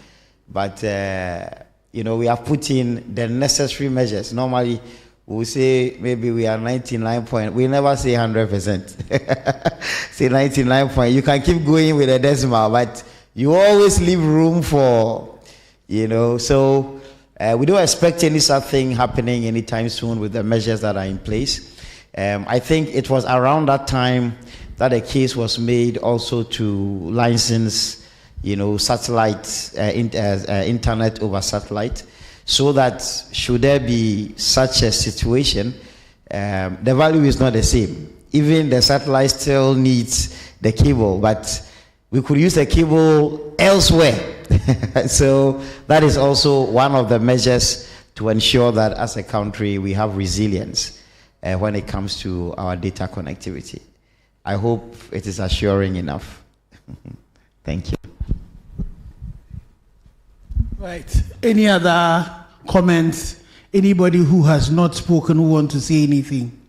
but we have put in the necessary measures. Normally, we'll say maybe we are 99 point. We never say 100%. Say 99 point. You can keep going with a decimal, but you always leave room for, So we don't expect any such thing happening anytime soon with the measures that are in place. I think it was around that time that a case was made also to license, satellite, internet over satellite, so that should there be such a situation, the value is not the same. Even the satellite still needs the cable, but we could use the cable elsewhere. So that is also one of the measures to ensure that as a country we have resilience when it comes to our data connectivity. I hope it is assuring enough. Thank you. Right. Any other comments? Anybody who has not spoken who want to say anything?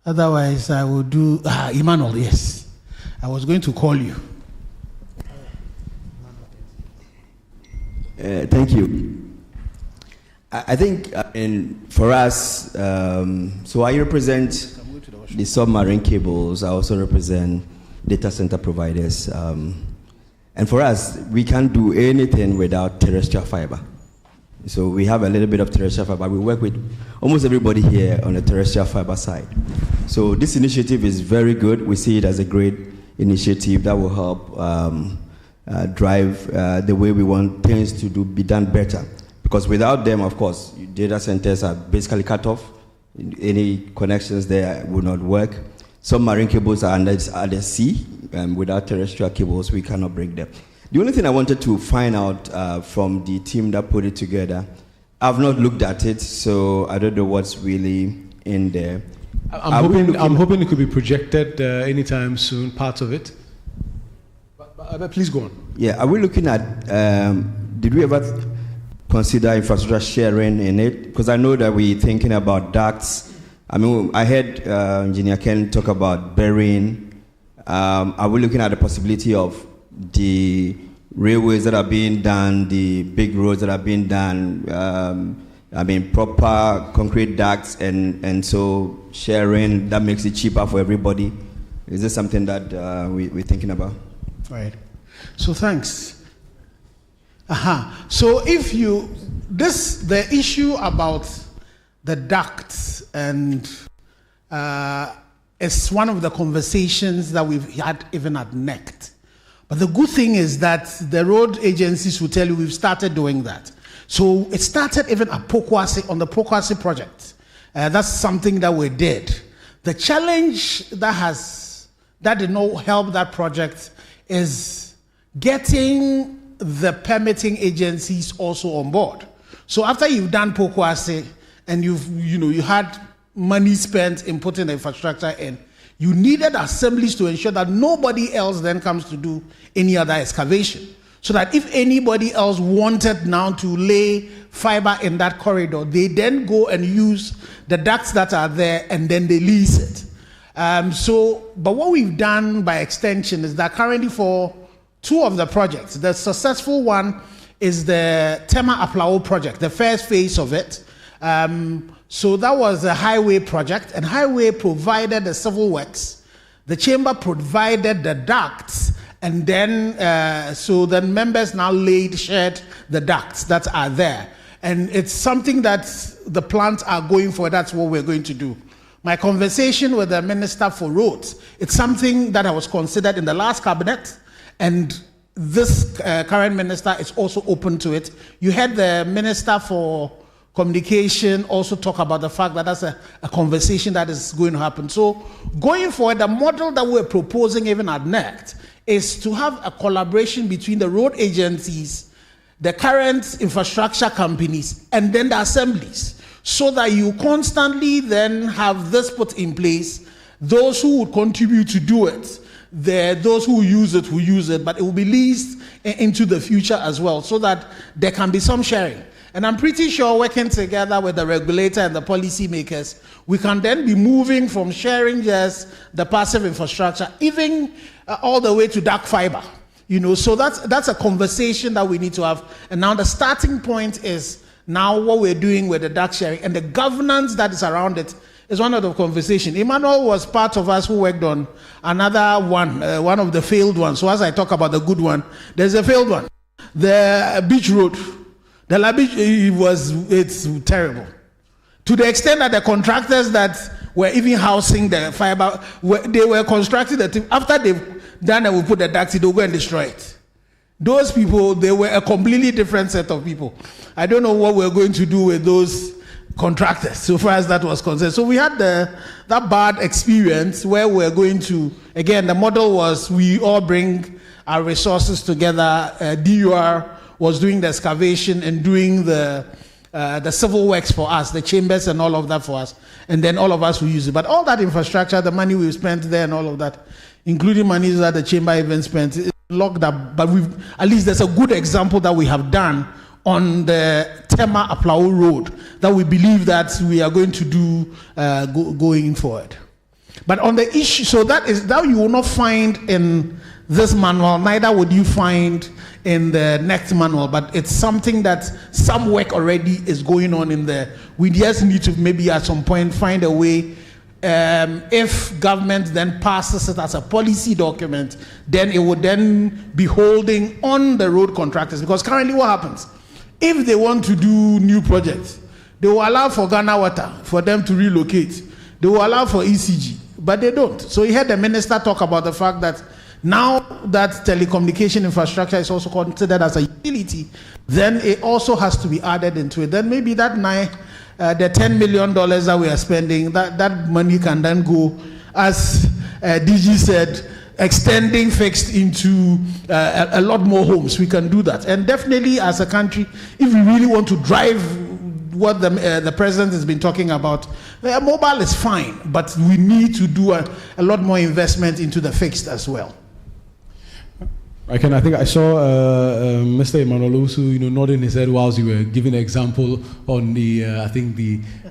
Otherwise, I will do. Emmanuel, yes. I was going to call you. Thank you. I think for us, so I represent the submarine cables. I also represent data center providers. And for us, we can't do anything without terrestrial fiber. So we have a little bit of terrestrial fiber. We work with almost everybody here on the terrestrial fiber side. So this initiative is very good. We see it as a great initiative that will help drive the way we want things to be done better. Because without them, of course, data centers are basically cut off. Any connections there will not work. Submarine cables are under the sea. Without terrestrial cables, we cannot break them. The only thing I wanted to find out from the team that put it together, I've not looked at it, so I don't know what's really in there. I'm hoping it could be projected anytime soon, part of it. But please go on. Yeah, are we looking at, did we ever consider infrastructure sharing in it? Because I know that we're thinking about ducts. I mean, I heard Engineer Ken talk about burying. Are we looking at the possibility of the railways that are being done, the big roads that are being done, proper concrete ducts, and so sharing, that makes it cheaper for everybody? Is this something that we're thinking about? Right. So thanks. So if the issue about the ducts and it's one of the conversations that we've had even at NECT. But the good thing is that the road agencies will tell you we've started doing that. So it started even at Pokwase, on the Pokwase project. That's something that we did. The challenge that did not help that project is getting the permitting agencies also on board. So after you've done Pokwase and you had money spent in putting the infrastructure in, you needed assemblies to ensure that nobody else then comes to do any other excavation. So that if anybody else wanted now to lay fiber in that corridor, they then go and use the ducts that are there and then they lease it. But what we've done by extension is that currently for two of the projects, the successful one is the Tema Aplao project, the first phase of it. So that was a highway project, and highway provided the civil works. The chamber provided the ducts, and then so then members now shared the ducts that are there. And it's something that the plants are going for. That's what we're going to do. My conversation with the Minister for Roads, it's something that was considered in the last cabinet, and this current minister is also open to it. You heard the Minister for Communication also talk about the fact that that's a conversation that is going to happen. So going forward, the model that we're proposing even at NECT is to have a collaboration between the road agencies, the current infrastructure companies, and then the assemblies, so that you constantly then have this put in place. Those who would contribute to do it, those who use it will use it, but it will be leased into the future as well, so that there can be some sharing. And I'm pretty sure working together with the regulator and the policy makers, we can then be moving from sharing just the passive infrastructure, even all the way to dark fiber. So that's a conversation that we need to have. And now the starting point is now what we're doing with the dark sharing and the governance that is around it is one of the conversation. Emmanuel was part of us who worked on another one of the failed ones. So as I talk about the good one, there's a failed one. The beach road. The La Beach, it's terrible. To the extent that the contractors that were even housing the fiber, they were constructing the thing. After they've done it, we put the ducts, they'll go and destroy it. Those people, they were a completely different set of people. I don't know what we're going to do with those contractors, so far as that was concerned. So we had that bad experience where we're going to, again, the model was we all bring our resources together. DUR was doing the excavation and doing the civil works for us, the chambers and all of that for us, and then all of us will use it. But all that infrastructure, the money we've spent there and all of that, including money that the chamber even spent, is locked up. But at least there's a good example that we have done on the Tema Aplau Road that we believe that we are going to do going forward. But on the issue, so that you will not find in this manual, neither would you find in the next manual, but it's something that some work already is going on in there. We just need to maybe at some point find a way, if government then passes it as a policy document, then it would then be holding on the road contractors. Because currently what happens? If they want to do new projects, they will allow for Ghana Water for them to relocate. They will allow for ECG, but they don't. So you heard the minister talk about the fact that now that telecommunication infrastructure is also considered as a utility, then it also has to be added into it. Then maybe that the $10 million that we are spending, that money can then go, as DG said, extending fixed into a lot more homes. We can do that. And definitely as a country, if we really want to drive what the president has been talking about, mobile is fine, but we need to do a lot more investment into the fixed as well. I think I saw Mr. Emmanuel Owusu, nodding his head whilst you were giving an example on the,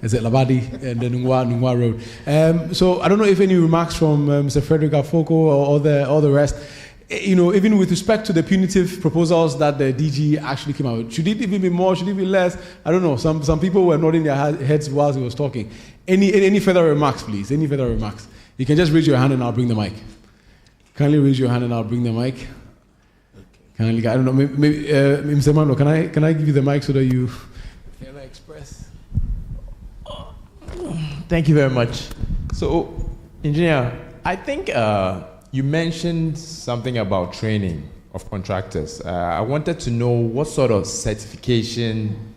is it Labadi and the Nungwa Road. So I don't know if any remarks from Mr. Frederick Afoko or the rest. Even with respect to the punitive proposals that the DG actually came out with, should it even be more? Should it be less? I don't know. Some people were nodding their heads whilst he was talking. Any further remarks, please? Any further remarks? You can just raise your hand and I'll bring the mic. Kindly raise your hand and I'll bring the mic. I don't know, maybe Mr. Mano, can I give you the mic so that you express? Thank you very much. So, Engineer, I think you mentioned something about training of contractors. I wanted to know what sort of certification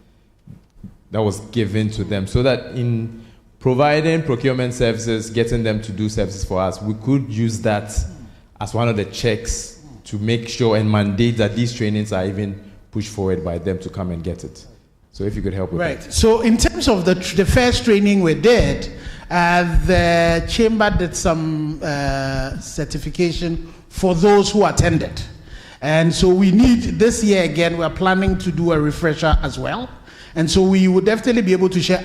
that was given to them so that in providing procurement services, getting them to do services for us, we could use that as one of the checks to make sure and mandate that these trainings are even pushed forward by them to come and get it. So if you could help with that. Right. So in terms of the first training we did, the chamber did some certification for those who attended. And so we need, this year again, we're planning to do a refresher as well. And so we would definitely be able to share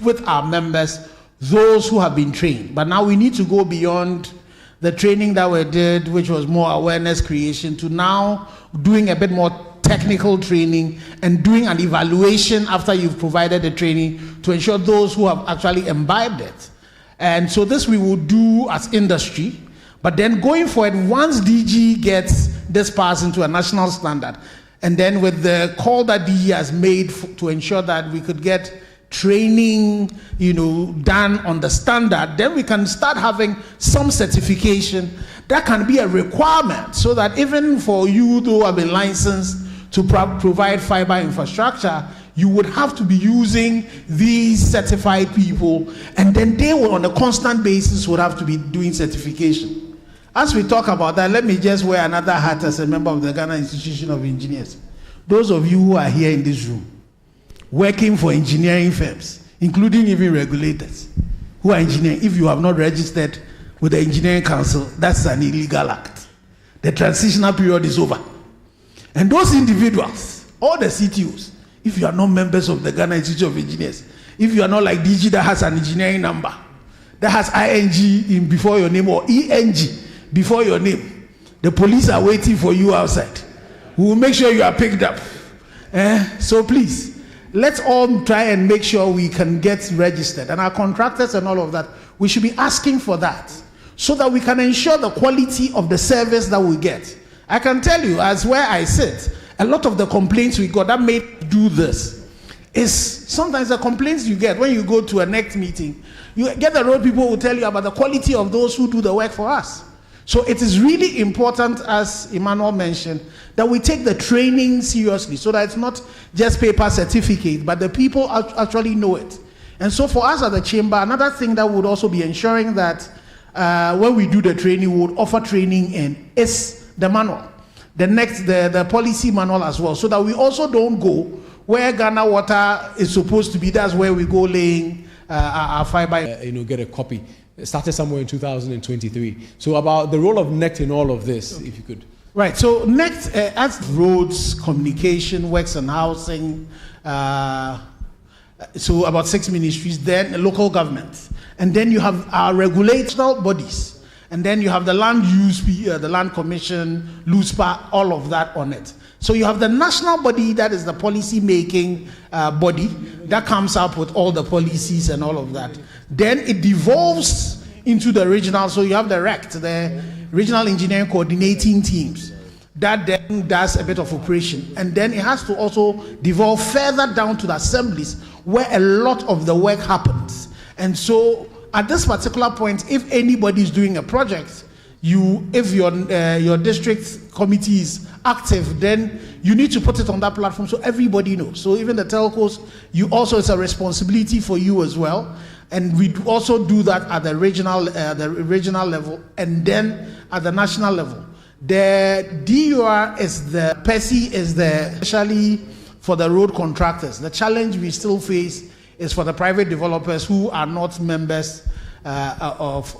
with our members those who have been trained. But now we need to go beyond the training that we did, which was more awareness creation, to now doing a bit more technical training and doing an evaluation after you've provided the training to ensure those who have actually imbibed it. And so this we will do as industry, but then going forward, once DG gets this passed into a national standard, and then with the call that DG has made to ensure that we could get training, done on the standard, then we can start having some certification that can be a requirement, so that even for you who have been licensed to provide fiber infrastructure, you would have to be using these certified people, and then they will on a constant basis would have to be doing certification. As we talk about that, let me just wear another hat as a member of the Ghana Institution of Engineers. those of you who are here in this room, working for engineering firms, including even regulators, who are engineering, if you have not registered with the Engineering Council, that's an illegal act. The transitional period is over. And those individuals, all the CTOs, if you are not members of the Ghana Institute of Engineers, if you are not like DG that has an engineering number, that has ING in before your name or ENG before your name, the police are waiting for you outside. We will make sure you are picked up. So please, let's all try and make sure we can get registered. And our contractors and all of that, we should be asking for that so that we can ensure the quality of the service that we get. I can tell you, as where I sit, a lot of the complaints we got that made do this is sometimes the complaints you get when you go to a next meeting, you get the road people will tell you about the quality of those who do the work for us. So it is really important, as Emmanuel mentioned, that we take the training seriously so that it's not just paper certificate, but the people actually know it. And so for us at the chamber, another thing that would also be ensuring that when we do the training, we would offer training in is the manual. The policy manual as well, so that we also don't go where Ghana Water is supposed to be. That's where we go laying our fiber. Get a copy. It started somewhere in 2023. So about the role of NECT in all of this, if you could. Right. So NECT as roads, communication, works and housing. So about 6 ministries. Then local government, and then you have our regulational bodies. And then you have the land use, the land commission, LUSPA, all of that on it. So you have the national body, that is the policy making body that comes up with all the policies and all of that. Then it devolves into the regional. So you have the RECT, the regional engineering coordinating teams, that then does a bit of operation. And then it has to also devolve further down to the assemblies where a lot of the work happens. And so at this particular point, if anybody is doing a project, if your district committee is active, then you need to put it on that platform so everybody knows. So even the telcos, it's a responsibility for you as well. And we also do that at the regional level, and then at the national level. The DUR is the PESI is the especially for the road contractors. The challenge we still face is for the private developers who are not members of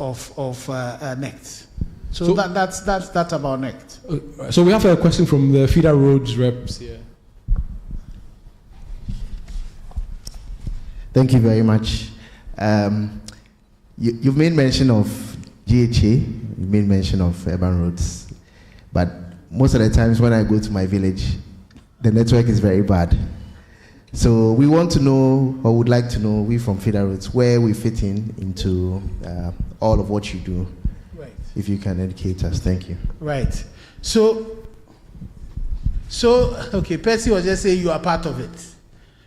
NECT. So that's about NECT. So we have a question from the feeder roads reps here. Thank you very much. You've made mention of GHA, you've made mention of urban roads, but most of the times when I go to my village, the network is very bad. So we want to know, or would like to know, we from feeder roads, where we fit into all of what you do. Right. If you can educate us, thank you. Right. So okay, Percy was just saying you are part of it.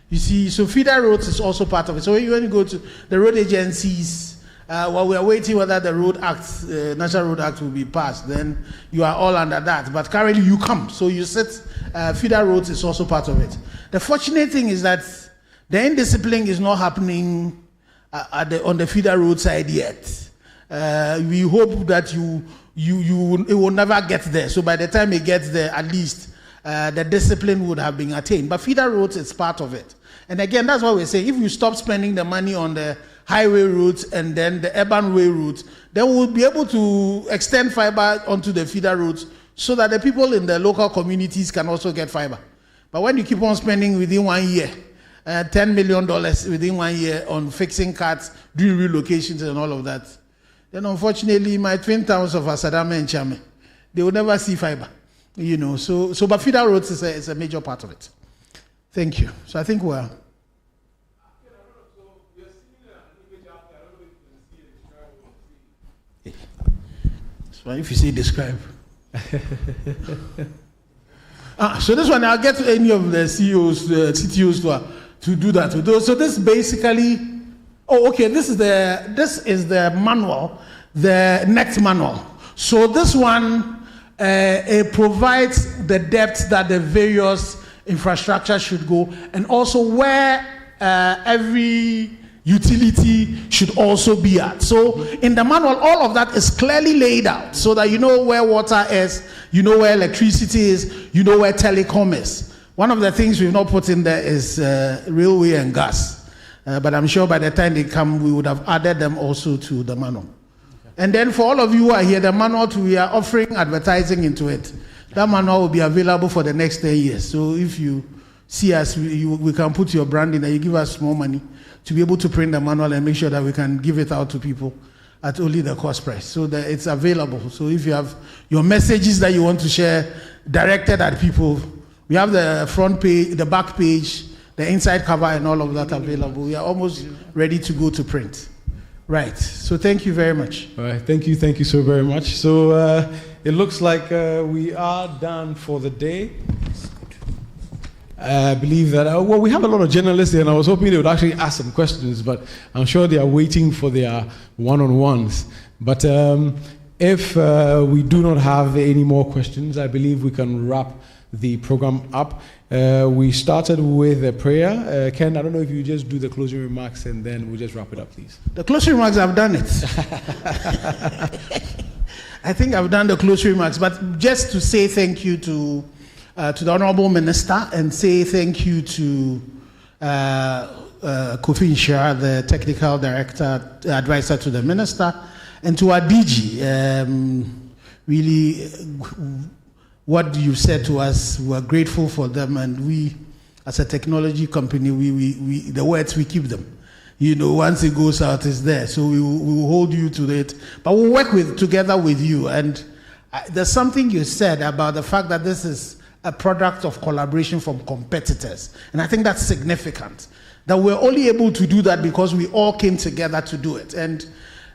You see, so feeder roads is also part of it. So when you go to the road agencies, while we are waiting whether the Road Act, National Road Act will be passed, then you are all under that. But currently you come, so you sit, feeder roads is also part of it. The fortunate thing is that the indiscipline is not happening on the feeder road side yet. We hope that it will never get there. So by the time it gets there, at least the discipline would have been attained. But feeder roads is part of it. And again, that's why we say if you stop spending the money on the highway routes and then the urban way routes, then we'll be able to extend fiber onto the feeder roads so that the people in the local communities can also get fiber. But when you keep on spending within 1 year, $10 million within 1 year on fixing cuts, doing relocations and all of that, then unfortunately my twin towns of Asadame and Chame, they will never see fiber. But feeder roads is a major part of it. Thank you. So I think we're... So if you say describe. So this one, I'll get to any of the CEOs, CTOs to do that. So this basically, this is the manual, the NECT manual. So this one, it provides the depth that the various infrastructure should go, and also where every utility should also be at. So in the manual, all of that is clearly laid out so that you know where water is, you know where electricity is, you know where telecom is. One of the things we've not put in there is railway and gas. But I'm sure by the time they come, we would have added them also to the manual. And then for all of you who are here, the manual, we are offering advertising into it. That manual will be available for the next 10 years. So if you see us, we can put your brand in there. You give us more money to be able to print the manual and make sure that we can give it out to people at only the cost price. So that it's available. So if you have your messages that you want to share directed at people, we have the front page, the back page, the inside cover and all of that available. We are almost ready to go to print. Right. So thank you very much. All right. Thank you so very much. So it looks like we are done for the day. I believe that, well, we have a lot of journalists here, and I was hoping they would actually ask some questions, but I'm sure they are waiting for their one-on-ones. But if we do not have any more questions, I believe we can wrap the program up. We started with a prayer. Ken, I don't know if you just do the closing remarks and then we'll just wrap it up, please. The closing remarks, I've done it. I think I've done the closing remarks, but just to say thank you to the Honorable Minister and say thank you to Kofi Nshia, the Technical Director, Advisor to the Minister, and to our DG. Really, what you said to us, we're grateful for them, and we, as a technology company, the words, we keep them. You know, once it goes out, it's there. So we will hold you to it. But we'll work together with you. And there's something you said about the fact that this is a product of collaboration from competitors. And I think that's significant. That we're only able to do that because we all came together to do it. And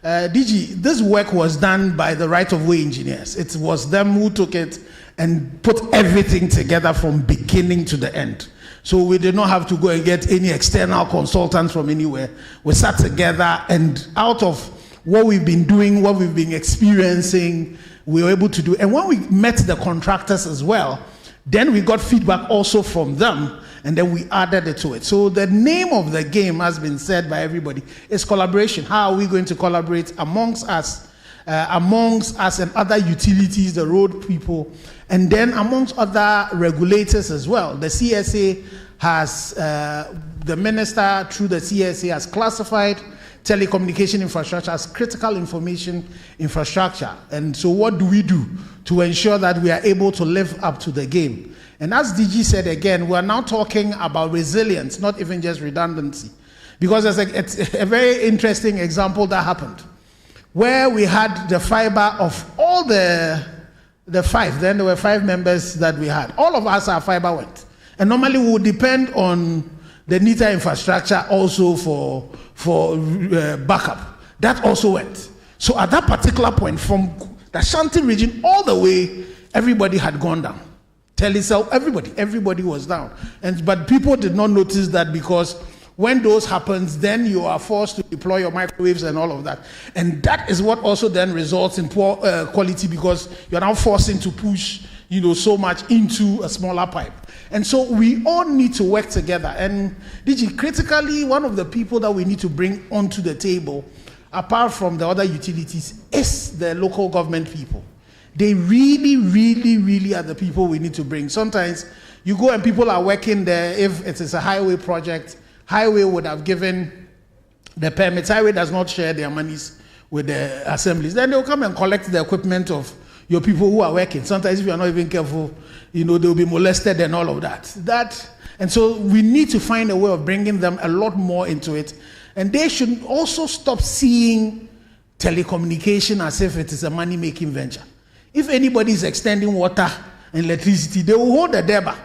DG, this work was done by the right-of-way engineers. It was them who took it and put everything together from beginning to the end. So we did not have to go and get any external consultants from anywhere. We sat together, and out of what we've been doing, what we've been experiencing, we were able to do. And when we met the contractors as well, then we got feedback also from them, and then we added it to it. So the name of the game has been said by everybody. It's collaboration. How are we going to collaborate amongst us and other utilities, the road people, and then amongst other regulators as well. The CSA has, the minister through the CSA has classified telecommunication infrastructure as critical information infrastructure. And so what do we do to ensure that we are able to live up to the game? And as DG said again, we are now talking about resilience, not even just redundancy. Because it's a very interesting example that happened, where we had the fiber of all the five. Then there were 5 members that we had. All of us, our fiber went. And normally we would depend on the NITA infrastructure also for backup. That also went. So at that particular point, from the Ashanti region all the way, everybody had gone down. Telecel, everybody was down. But people did not notice that, because when those happens, then you are forced to deploy your microwaves and all of that. And that is what also then results in poor quality, because you're now forcing to push, so much into a smaller pipe. And so we all need to work together. And DG, critically, one of the people that we need to bring onto the table, apart from the other utilities, is the local government people. They really, really, really are the people we need to bring. Sometimes you go and people are working there. If it is a highway project, highway would have given the permits. Highway does not share their monies with the assemblies. Then they'll come and collect the equipment of your people who are working. Sometimes if you're not even careful, they'll be molested and all of that. And so we need to find a way of bringing them a lot more into it. And they should also stop seeing telecommunication as if it is a money-making venture. If anybody is extending water and electricity, they will hold the DEBA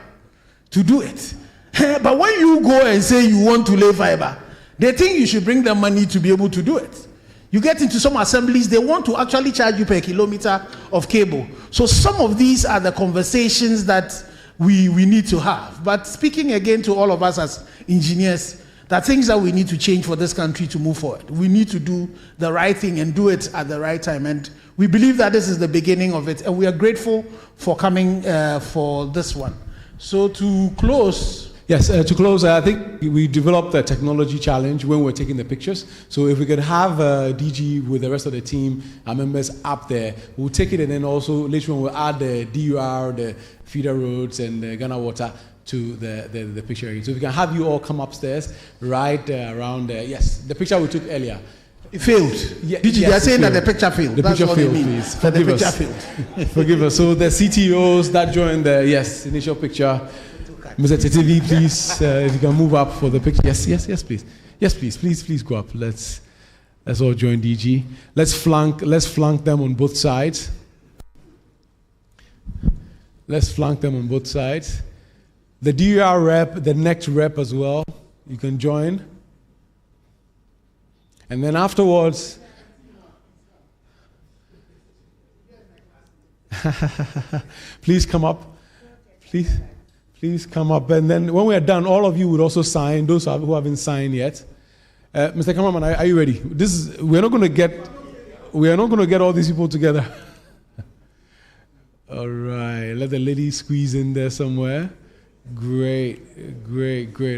to do it. But when you go and say you want to lay fiber, they think you should bring them money to be able to do it. You get into some assemblies, they want to actually charge you per kilometer of cable. So some of these are the conversations that we need to have. But speaking again to all of us as engineers, there are things that we need to change for this country to move forward. We need to do the right thing and do it at the right time. And we believe that this is the beginning of it. And we are grateful for coming for this one. So to close... Yes, to close, I think we developed a technology challenge when we're taking the pictures. So if we could have DG with the rest of the team, our members up there, we'll take it, and then also later on we'll add the DUR, the feeder roads, and the Ghana Water to the picture area. So we can have you all come upstairs right around there. Yes, the picture we took earlier. It failed. Yeah, they are saying that the picture failed. The That's picture what failed, they mean. please. That the Forgive picture us. failed. Forgive us. So the CTOs that joined the initial picture, Mr. TTV, please, if you can move up for the picture. Yes, please. Yes, please go up. Let's all join DG. Let's flank them on both sides. Let's flank them on both sides. The DUR rep, the next rep as well, you can join. And then afterwards, please come up. Please come up. And then when we are done, all of you would also sign, those who haven't signed yet. Mr. Cameraman, are you ready? We're not going to get all these people together. All right, let the lady squeeze in there somewhere. Great,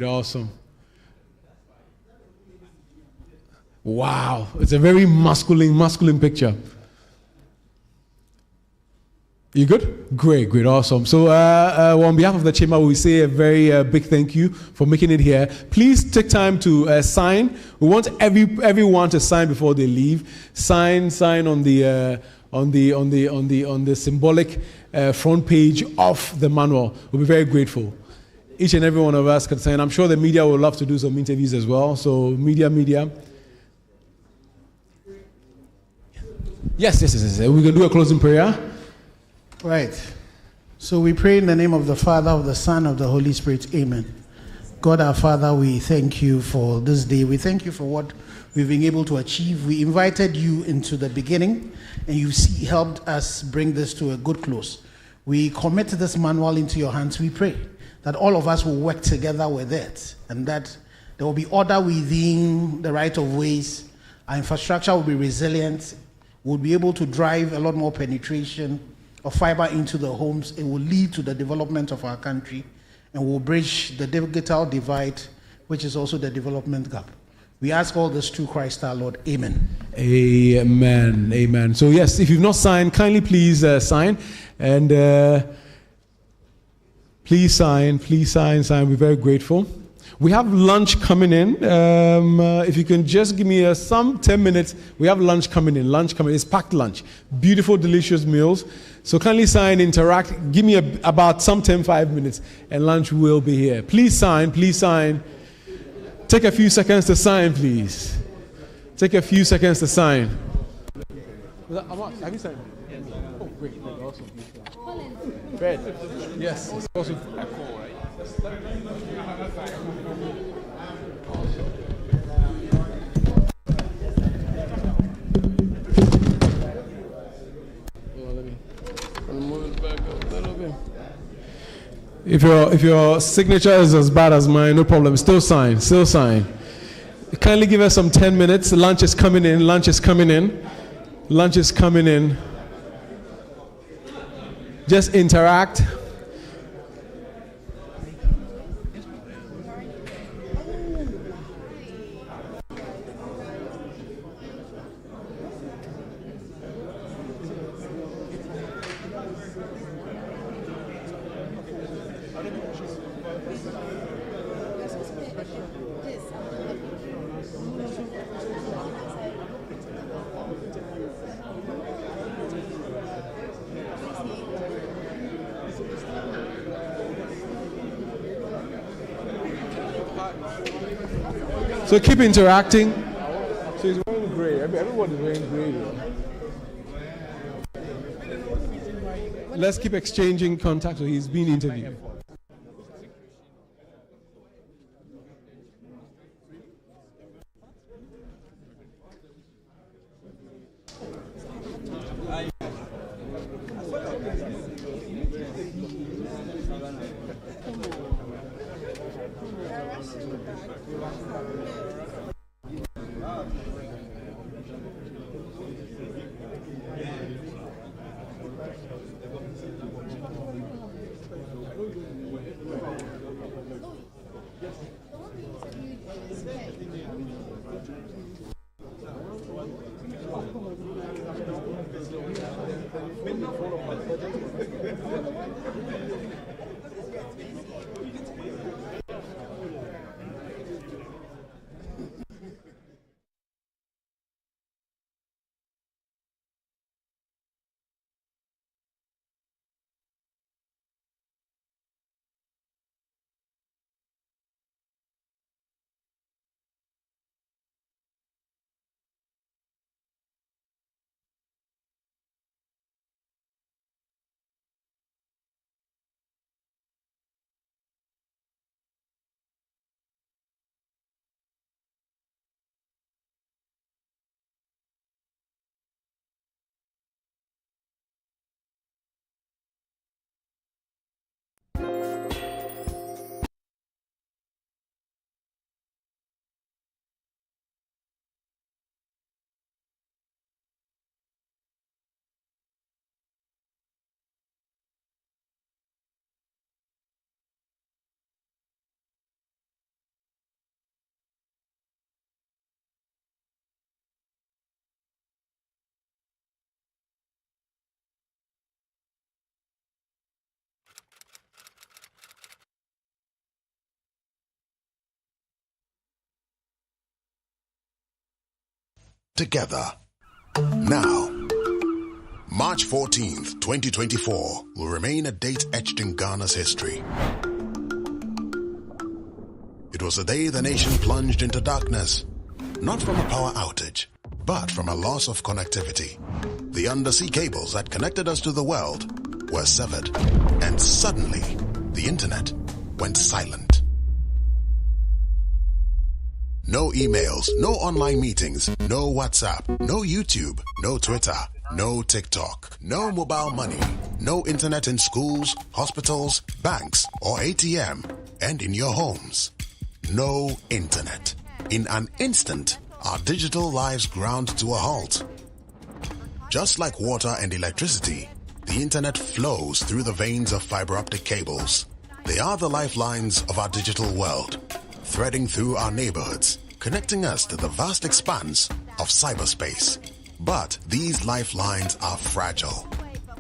awesome. Wow, it's a very masculine picture. You good? Great, awesome. So on behalf of the chamber, we say a very big thank you for making it here. Please take time to sign. We want everyone to sign before they leave. Sign on the symbolic front page of the manual. We'll be very grateful. Each and every one of us can sign. I'm sure the media would love to do some interviews as well. So media. Yes. We can do a closing prayer. Right. So we pray in the name of the Father, of the Son, of the Holy Spirit. Amen. God our Father, we thank you for this day. We thank you for what we've been able to achieve. We invited you into the beginning, and you helped us bring this to a good close. We commit this manual into your hands. We pray that all of us will work together with it, and that there will be order within the right of ways. Our infrastructure will be resilient. We'll be able to drive a lot more penetration of fiber into the homes. It will lead to the development of our country, and will bridge the digital divide, which is also the development gap. We ask all this through Christ our Lord. Amen. Amen. So yes, if you've not signed, kindly please sign. And please sign. We're very grateful. We have lunch coming in. If you can just give me some 10 minutes. We have lunch coming in. It's packed lunch. Beautiful, delicious meals. So kindly sign, interact. Give me about some 5 minutes, and lunch will be here. Please sign. Take a few seconds to sign, please. Take a few seconds to sign. Have you signed? Oh, great. Awesome. Fred. Yes. It's also cool, right? If your signature is as bad as mine, no problem. Still sign. Kindly give us some 10 minutes. Lunch is coming in. Just interact. So keep interacting. So he's wearing gray. Everybody's wearing gray. Let's keep exchanging contacts. So he's being interviewed. together. Now, March 14th, 2024 will remain a date etched in Ghana's history. It was the day the nation plunged into darkness, not from a power outage, but from a loss of connectivity. The undersea cables that connected us to the world were severed, and suddenly, the internet went silent. No emails, no online meetings, no WhatsApp, no YouTube, no Twitter, no TikTok, no mobile money, no internet in schools, hospitals, banks, or ATM, and in your homes. No internet. In an instant, our digital lives ground to a halt. Just like water and electricity, the internet flows through the veins of fiber optic cables. They are the lifelines of our digital world, threading through our neighborhoods, connecting us to the vast expanse of cyberspace. But these lifelines are fragile.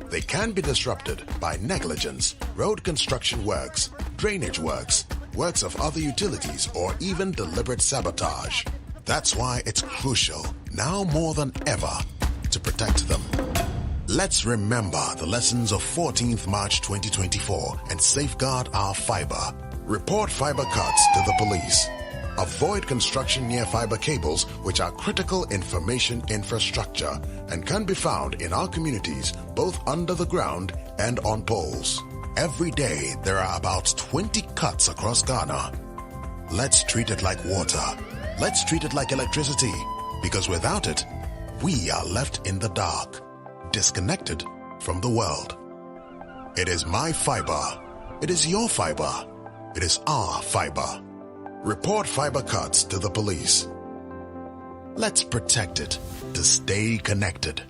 They can be disrupted by negligence, road construction works, drainage works, works of other utilities, or even deliberate sabotage. That's why it's crucial, now more than ever, to protect them. Let's remember the lessons of 14th March 2024 and safeguard our fiber. Report fiber cuts to the police. Avoid construction near fiber cables, which are critical information infrastructure and can be found in our communities, both under the ground and on poles. Every day, there are about 20 cuts across Ghana. Let's treat it like water. Let's treat it like electricity, because without it, we are left in the dark, disconnected from the world. It is my fiber. It is your fiber. It is our fiber. Report fiber cuts to the police. Let's protect it to stay connected.